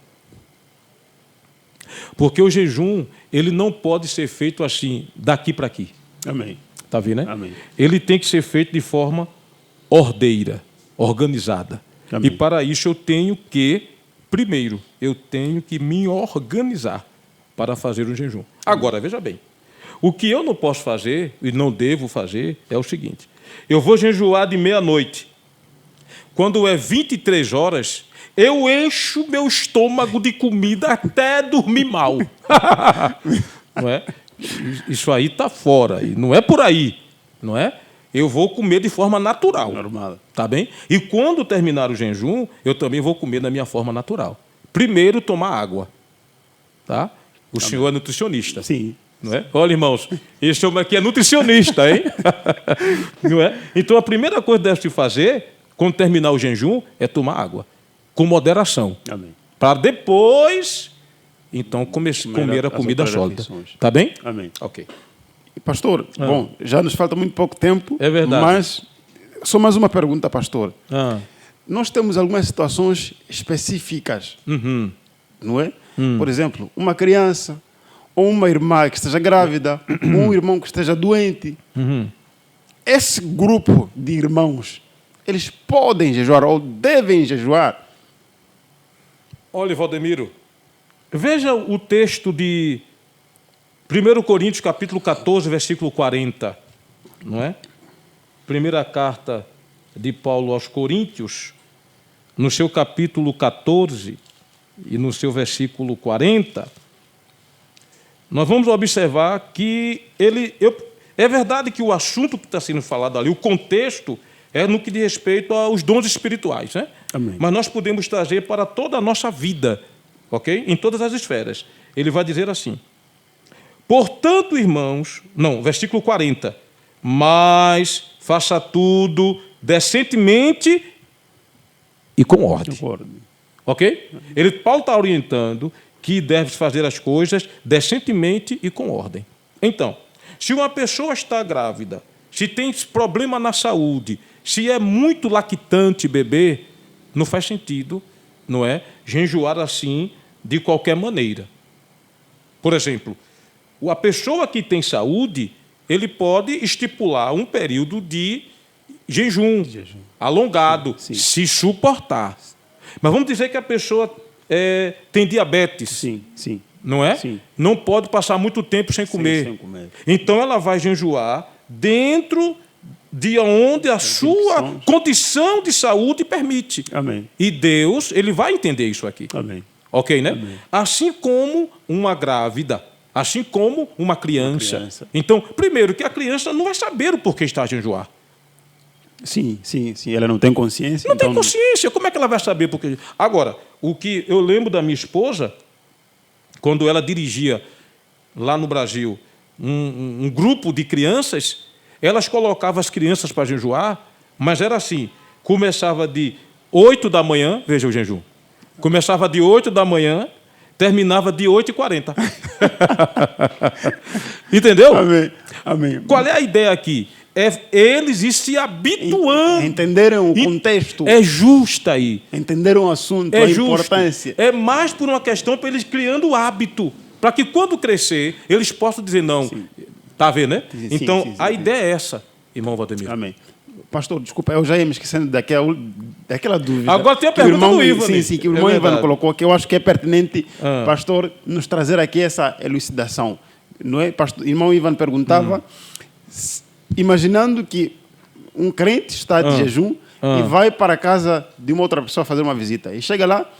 Porque o jejum, ele não pode ser feito assim, daqui para aqui. Amém. Está vendo, né? Amém. Ele tem que ser feito de forma ordeira, organizada. Amém. E para isso eu tenho que, primeiro, eu tenho que me organizar para fazer o jejum. Agora, veja bem, o que eu não posso fazer e não devo fazer é o seguinte: eu vou jejuar de meia-noite. Quando é 23 horas, eu encho meu estômago de comida até dormir mal. Não é? Isso aí está fora, e não é por aí, não é? Eu vou comer de forma natural. Normal. Tá bem? E quando terminar o jejum, eu também vou comer da minha forma natural. Primeiro, tomar água. Tá? O senhor é nutricionista. Sim. Não é? Olha, irmãos, esse homem aqui é nutricionista, hein? Não é? Então, a primeira coisa que deve se fazer, quando terminar o jejum, é tomar água. Com moderação. Amém. Para depois, então, comer a comida outras sólida. refeições. Tá bem? Amém. Ok. E, pastor, bom, já nos falta muito pouco tempo. É verdade. Mas, só mais uma pergunta, pastor. Ah. Nós temos algumas situações específicas, Uhum. não é? Por exemplo, uma criança, ou uma irmã que esteja grávida, ou um irmão que esteja doente. Uhum. Esse grupo de irmãos, eles podem jejuar ou devem jejuar? Olha, Valdemiro, veja o texto de 1 Coríntios, capítulo 14, versículo 40, não é? Primeira carta de Paulo aos Coríntios, no seu capítulo 14 e no seu versículo 40, nós vamos observar que é verdade que o assunto que está sendo falado ali, o contexto, é no que diz respeito aos dons espirituais, né? Amém. Mas nós podemos trazer para toda a nossa vida, ok? Em todas as esferas. Ele vai dizer assim: portanto, irmãos, não, versículo 40, mas faça tudo decentemente e com ordem. Concordo. Ok? Paulo está orientando que deve fazer as coisas decentemente e com ordem. Então, se uma pessoa está grávida, se tem problema na saúde, se é muito lactante bebê, não faz sentido, não é, jejuar assim de qualquer maneira. Por exemplo, a pessoa que tem saúde, ele pode estipular um período de jejum alongado, Sim. se suportar. Mas vamos dizer que a pessoa tem diabetes. Sim, sim. Não é? Sim. Não pode passar muito tempo sem comer. Sem comer. Então, ela vai jejuar dentro de onde a sua condição de saúde permite. Amém. E Deus, ele vai entender isso aqui. Amém. Ok, né? Amém. Assim como uma grávida, assim como uma criança. criança. Então, primeiro, que a criança não vai saber o porquê está a jejuar. Sim, sim, sim. Ela não tem consciência. Não então tem consciência. Como é que ela vai saber porquê? Agora, o que eu lembro da minha esposa, quando ela dirigia lá no Brasil um grupo de crianças, elas colocavam as crianças para jejuar, mas era assim, começava de 8 da manhã, veja o jejum, começava de 8 da manhã, terminava de 8h40. Entendeu? Amém. Amém. Qual é a ideia aqui? É eles ir se habituando. Entenderam o contexto. É justo aí. Entenderam o assunto, É a justo. importância. É mais por uma questão para eles criando o hábito, para que quando crescer, eles possam dizer não. Está vendo, né? Sim, então, sim, a ideia é essa, irmão Valdemiro. Amém. Pastor, desculpa, eu já ia me esquecendo daquela dúvida. Agora tem a que o pergunta irmão, do Ivan. Sim, sim, que o irmão Ivan verdade. colocou, que eu acho que é pertinente, Ah. pastor, nos trazer aqui essa elucidação. Não é? Pastor, irmão Ivan perguntava, imaginando que um crente está de jejum e vai para a casa de uma outra pessoa fazer uma visita. E chega lá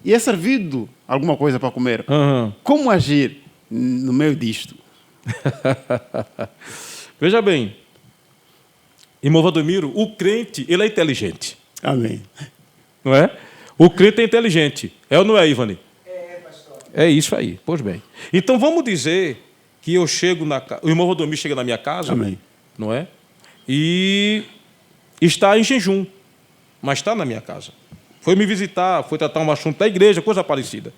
e é servido alguma coisa para comer. Aham. Como agir no meio disto? Veja bem, irmão Valdomiro, o crente, ele é inteligente, Amém. não é? O crente é inteligente. É ou não é, Ivani? É, pastor. É isso aí, pois bem. Então, vamos dizer que eu chego na casa, o irmão Valdomiro chega na minha casa, Amém. não é? E está em jejum, mas está na minha casa. Foi me visitar, foi tratar um assunto da igreja, coisa parecida.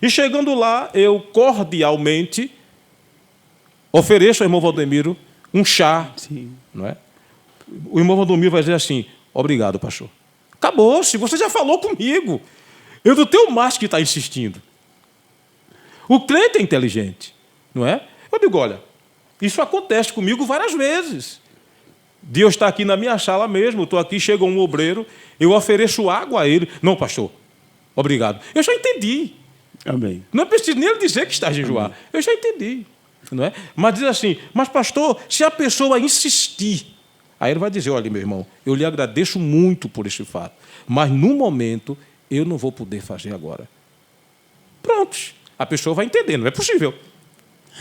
E chegando lá, eu cordialmente ofereço ao irmão Valdemiro um chá, Sim. não é? O irmão Valdomiro vai dizer assim, obrigado, pastor. Acabou, se você já falou comigo. Eu não tenho mais que estar insistindo. O crente é inteligente, não é? Eu digo, olha, isso acontece comigo várias vezes. De eu estar aqui na minha sala mesmo, estou aqui, chega um obreiro, eu ofereço água a ele. Não, pastor, obrigado. Eu já entendi. Amém. Não é preciso nem ele dizer que está a jejuar. Eu já entendi. Não é? Mas diz assim, mas pastor, se a pessoa insistir, aí ele vai dizer, olha, meu irmão, eu lhe agradeço muito por este fato, mas no momento eu não vou poder fazer agora. Pronto. A pessoa vai entender, não é possível.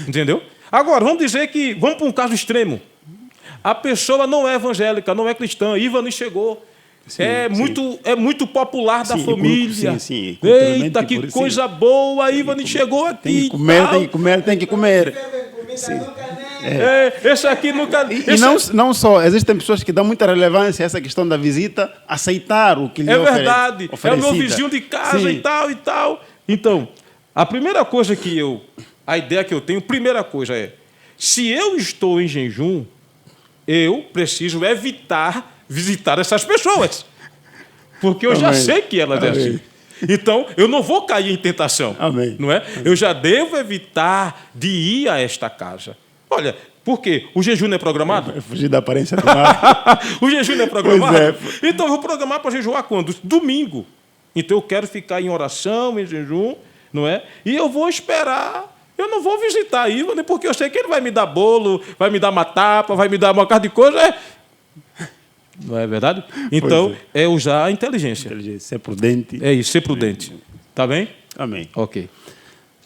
Entendeu? Agora, vamos dizer que, vamos para um caso extremo. A pessoa não é evangélica, não é cristã, Ivani chegou. Sim, é muito popular da Sim, família. sim, sim. Eita, Culturalmente, que por- coisa boa, a Ivani chegou aqui. Tem que e comer, tal. tem que comer, tem que comer. Servem comida nunca nem. Esse aqui nunca. E não só, existem pessoas que dão muita relevância a essa questão da visita, aceitar o que lhe É verdade. É o meu oferecida. vizinho de casa Sim. e tal e tal. Então, a primeira coisa a ideia que eu tenho, primeira coisa é, se eu estou em jejum, eu preciso evitar visitar essas pessoas. Porque eu já Amém. sei que elas é Amém. assim. Então, eu não vou cair em tentação. Amém. Não é? Eu já devo evitar de ir a esta casa. Olha, por quê? O jejum não é programado? É fugir da aparência do mal. O jejum não é programado? Pois Então, eu vou programar para jejuar quando? Domingo. Então, eu quero ficar em oração, em jejum, não é? E eu vou esperar. Eu não vou visitar a Ivani, porque eu sei que ele vai me dar bolo, vai me dar uma tapa, vai me dar uma carta de coisa. Não é verdade? Então, é usar a inteligência. Inteligência, ser prudente. É isso, ser prudente. Tá bem? Amém. Ok.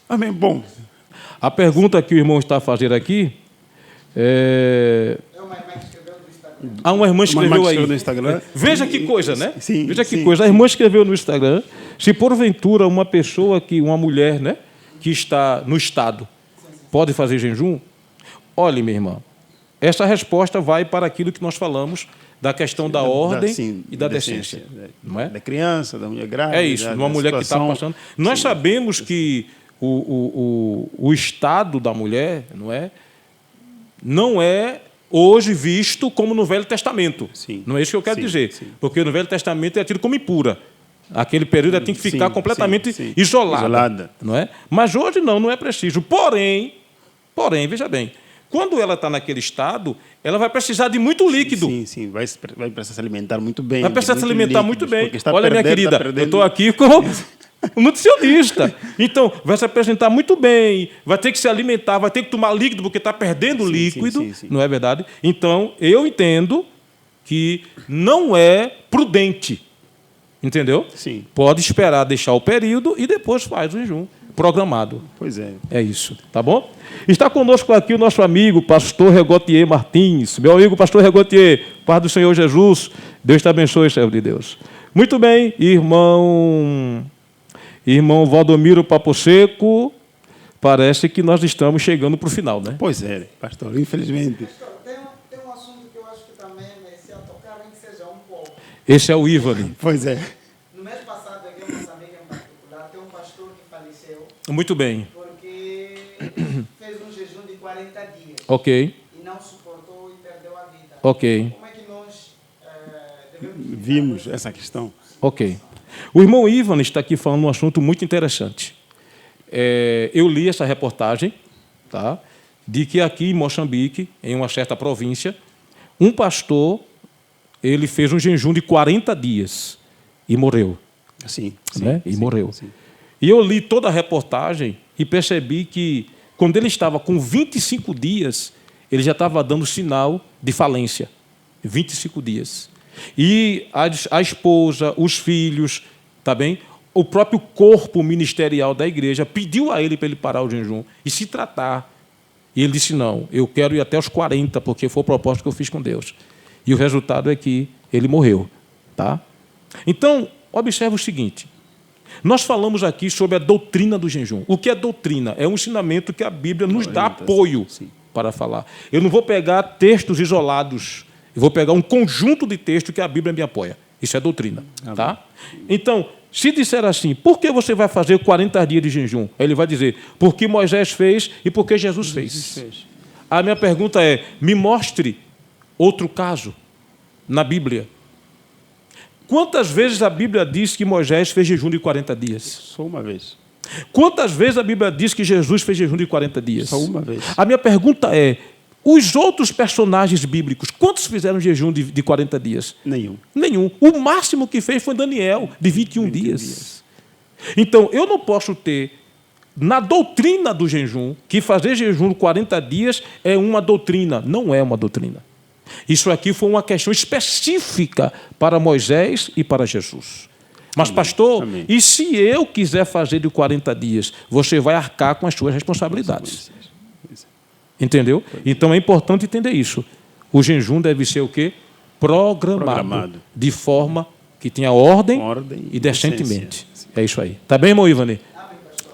Amém. Bom, A pergunta que o irmão está fazendo aqui é... É uma irmã que escreveu no Instagram. Uma irmã escreveu que aí. escreveu no Instagram. Veja que coisa, né? Sim, Veja que sim, coisa. A irmã escreveu no Instagram, se porventura uma mulher, né, que está no estado, pode fazer jejum? Olhe, minha irmã, essa resposta vai para aquilo que nós falamos da questão da ordem e da decência. Não é? Da criança, da mulher grávida. É isso, de uma mulher que está passando. Nós sabemos que o estado da mulher não é hoje visto como no Velho Testamento. Sim. Não é isso que eu quero dizer. Sim. Porque no Velho Testamento é tido como impura. Aquele período ela tem que ficar completamente isolada. Não é? Mas hoje não é preciso. Porém, veja bem, quando ela está naquele estado, ela vai precisar de muito líquido. Sim. Vai precisar se alimentar muito bem. Vai precisar se alimentar muito bem. Olha, minha querida, eu estou aqui com um nutricionista. Então, vai se apresentar muito bem, vai ter que se alimentar, vai ter que tomar líquido, porque está perdendo líquido. Sim. Não é verdade? Então, eu entendo que não é prudente. Entendeu? Sim. Pode esperar deixar o período e depois faz o jejum programado. Pois é. É isso, tá bom? Está conosco aqui o nosso amigo, pastor Regotier Martins. Meu amigo, pastor Regotier, paz do Senhor Jesus. Deus te abençoe, servo de Deus. Muito bem, irmão Valdomiro Papo Seco, parece que nós estamos chegando para o final, né? Pois é, pastor, infelizmente. Pastor, tem um assunto que eu acho que também merecia tocar, nem que seja um pouco. Esse é o Ivani. Pois é. No mês passado, aqui em Moçambique em particular, tem um pastor que faleceu Muito bem. porque fez um jejum de 40 dias. Ok. E não suportou e perdeu a vida. Ok. Como é que nós devemos... Vimos essa questão. Ok. O irmão Ivan está aqui falando um assunto muito interessante. Eu li essa reportagem, tá, de que aqui em Moçambique, em uma certa província, um pastor ele fez um jejum de 40 dias e morreu. Sim. Né? E morreu. Sim. E eu li toda a reportagem e percebi que, quando ele estava com 25 dias, ele já estava dando sinal de falência. 25 dias. E a esposa, os filhos, tá bem? O próprio corpo ministerial da igreja pediu a ele para ele parar o jejum e se tratar. E ele disse, não, eu quero ir até os 40, porque foi o propósito que eu fiz com Deus. E o resultado é que ele morreu. Tá? Então, observe o seguinte. Nós falamos aqui sobre a doutrina do jejum. O que é doutrina? É um ensinamento que a Bíblia nos dá apoio para falar. Eu não vou pegar textos isolados. Eu vou pegar um conjunto de textos que a Bíblia me apoia. Isso é doutrina. Tá? Então, se disser assim, por que você vai fazer 40 dias de jejum? Ele vai dizer, porque Moisés fez e porque Jesus fez. A minha pergunta é, me mostre outro caso na Bíblia. Quantas vezes a Bíblia diz que Moisés fez jejum de 40 dias? Só uma vez. Quantas vezes a Bíblia diz que Jesus fez jejum de 40 dias? Só uma vez. A minha pergunta é, os outros personagens bíblicos, quantos fizeram jejum de 40 dias? Nenhum. Nenhum. O máximo que fez foi Daniel, de 21 dias. Então, eu não posso ter, na doutrina do jejum, que fazer jejum de 40 dias é uma doutrina. Não é uma doutrina. Isso aqui foi uma questão específica para Moisés e para Jesus. Mas, pastor, e se eu quiser fazer de 40 dias? Você vai arcar com as suas responsabilidades. Entendeu? Então, é importante entender isso. O jejum deve ser o quê? Programado. De forma que tenha ordem e decentemente. É isso aí. Tá bem, irmão Ivani?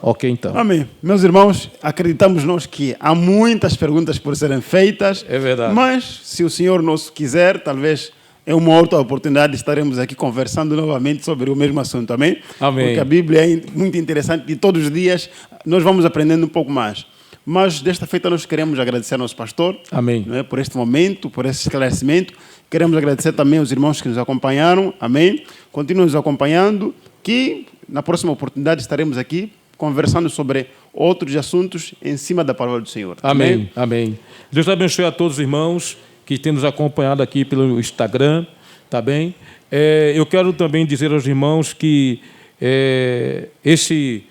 Ok, então. Amém. Meus irmãos, acreditamos nós que há muitas perguntas por serem feitas. É verdade. Mas, se o Senhor nos quiser, talvez em uma outra oportunidade estaremos aqui conversando novamente sobre o mesmo assunto. Amém? Amém. Porque a Bíblia é muito interessante e todos os dias nós vamos aprendendo um pouco mais. Mas, desta feita, nós queremos agradecer ao nosso pastor. Amém. Não é, por este momento, por esse esclarecimento. Queremos agradecer também aos irmãos que nos acompanharam. Amém? Continuem nos acompanhando, que na próxima oportunidade estaremos aqui conversando sobre outros assuntos em cima da palavra do Senhor. Amém. Amém. Deus abençoe a todos os irmãos que têm nos acompanhado aqui pelo Instagram. Tá bem? Eu quero também dizer aos irmãos que esse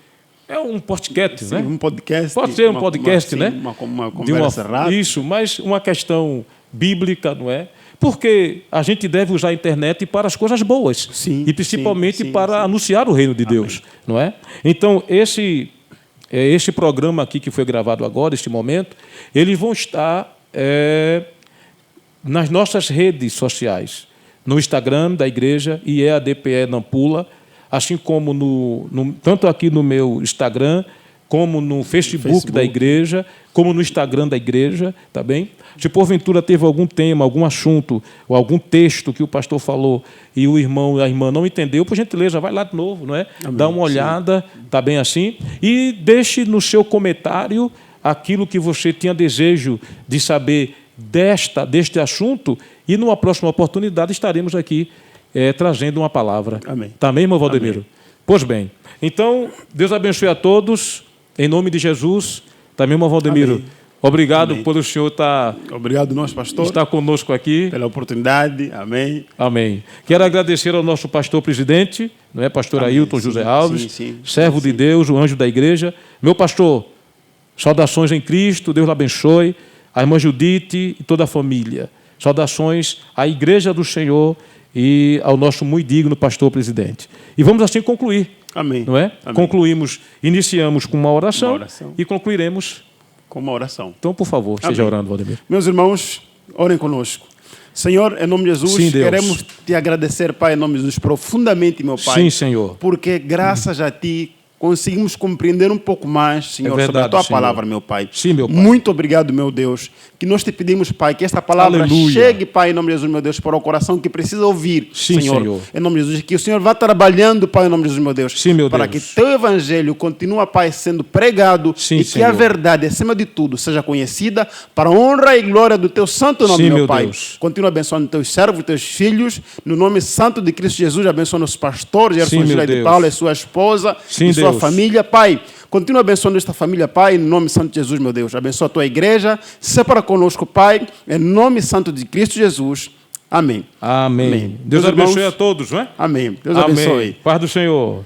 é um podcast, né? Um podcast. Pode ser um podcast, né? Uma conversa rápida. Isso, mas uma questão bíblica, não é? Porque a gente deve usar a internet para as coisas boas. Sim, e principalmente para anunciar o reino de Deus. Não é? Então, esse programa aqui que foi gravado agora, este momento, eles vão estar nas nossas redes sociais. No Instagram da igreja, IEADPE Nampula, assim como tanto aqui no meu Instagram, como no Facebook da igreja, como no Instagram da igreja, tá bem? Se porventura teve algum tema, algum assunto, ou algum texto que o pastor falou e o irmão e a irmã não entendeu, por gentileza, vai lá de novo, não é? Amém. Dá uma olhada, tá bem assim? E deixe no seu comentário aquilo que você tinha desejo de saber deste assunto, e numa próxima oportunidade estaremos aqui trazendo uma palavra. Amém. Tá bem, irmão Valdemiro? Amém. Pois bem. Então, Deus abençoe a todos, em nome de Jesus. Também, irmão Valdemiro, Amém. obrigado Amém. pelo senhor Obrigado, nosso pastor, estar conosco aqui. pela oportunidade. Amém. Amém. Quero agradecer ao nosso pastor presidente, não é, pastor Amém. Ailton Sim, José Alves, sim, servo de Deus, o anjo da igreja. Meu pastor, saudações em Cristo, Deus o abençoe. A irmã Judite e toda a família. Saudações à igreja do Senhor e ao nosso muito digno pastor presidente. E vamos assim concluir. Amém. Não é? Amém. Iniciamos com uma oração, Uma oração. e concluiremos. Com uma oração. Então, por favor, esteja Amém. orando, Valdemiro. Meus irmãos, orem conosco. Senhor, em nome de Jesus, Sim, Deus. queremos te agradecer, Pai, em nome de Jesus, profundamente, meu Pai. Sim, Senhor. Porque graças a Ti conseguimos compreender um pouco mais, Senhor, É sobre a verdade, Tua Senhor. palavra, meu Pai. Sim, meu Pai. Muito obrigado, meu Deus. Que nós te pedimos, Pai, que esta palavra Aleluia. chegue, Pai, em nome de Jesus, meu Deus, para o coração que precisa ouvir, Sim, Senhor. Em nome de Jesus, que o Senhor vá trabalhando, Pai, em nome de Jesus, meu Deus. Sim, meu para Deus. que Teu Evangelho continue, Pai, sendo pregado Sim, e que Senhor. a verdade, acima de tudo, seja conhecida para a honra e glória do Teu santo nome, Sim, meu meu Pai. Deus. Continua abençoando Teus servos, Teus filhos, no nome santo de Cristo Jesus, abençoa nossos pastores, Sim, Gerson meu Gila de Deus. Paula e sua esposa, Sim, e sua Deus. família, Pai. Continua abençoando esta família, Pai, em nome santo de Jesus, meu Deus. Abençoa a Tua igreja, separa conosco, Pai, em nome santo de Cristo Jesus. Amém. Amém. Amém. Deus Meus abençoe irmãos, a todos, não é? Amém. Deus Amém. abençoe. Paz do Senhor.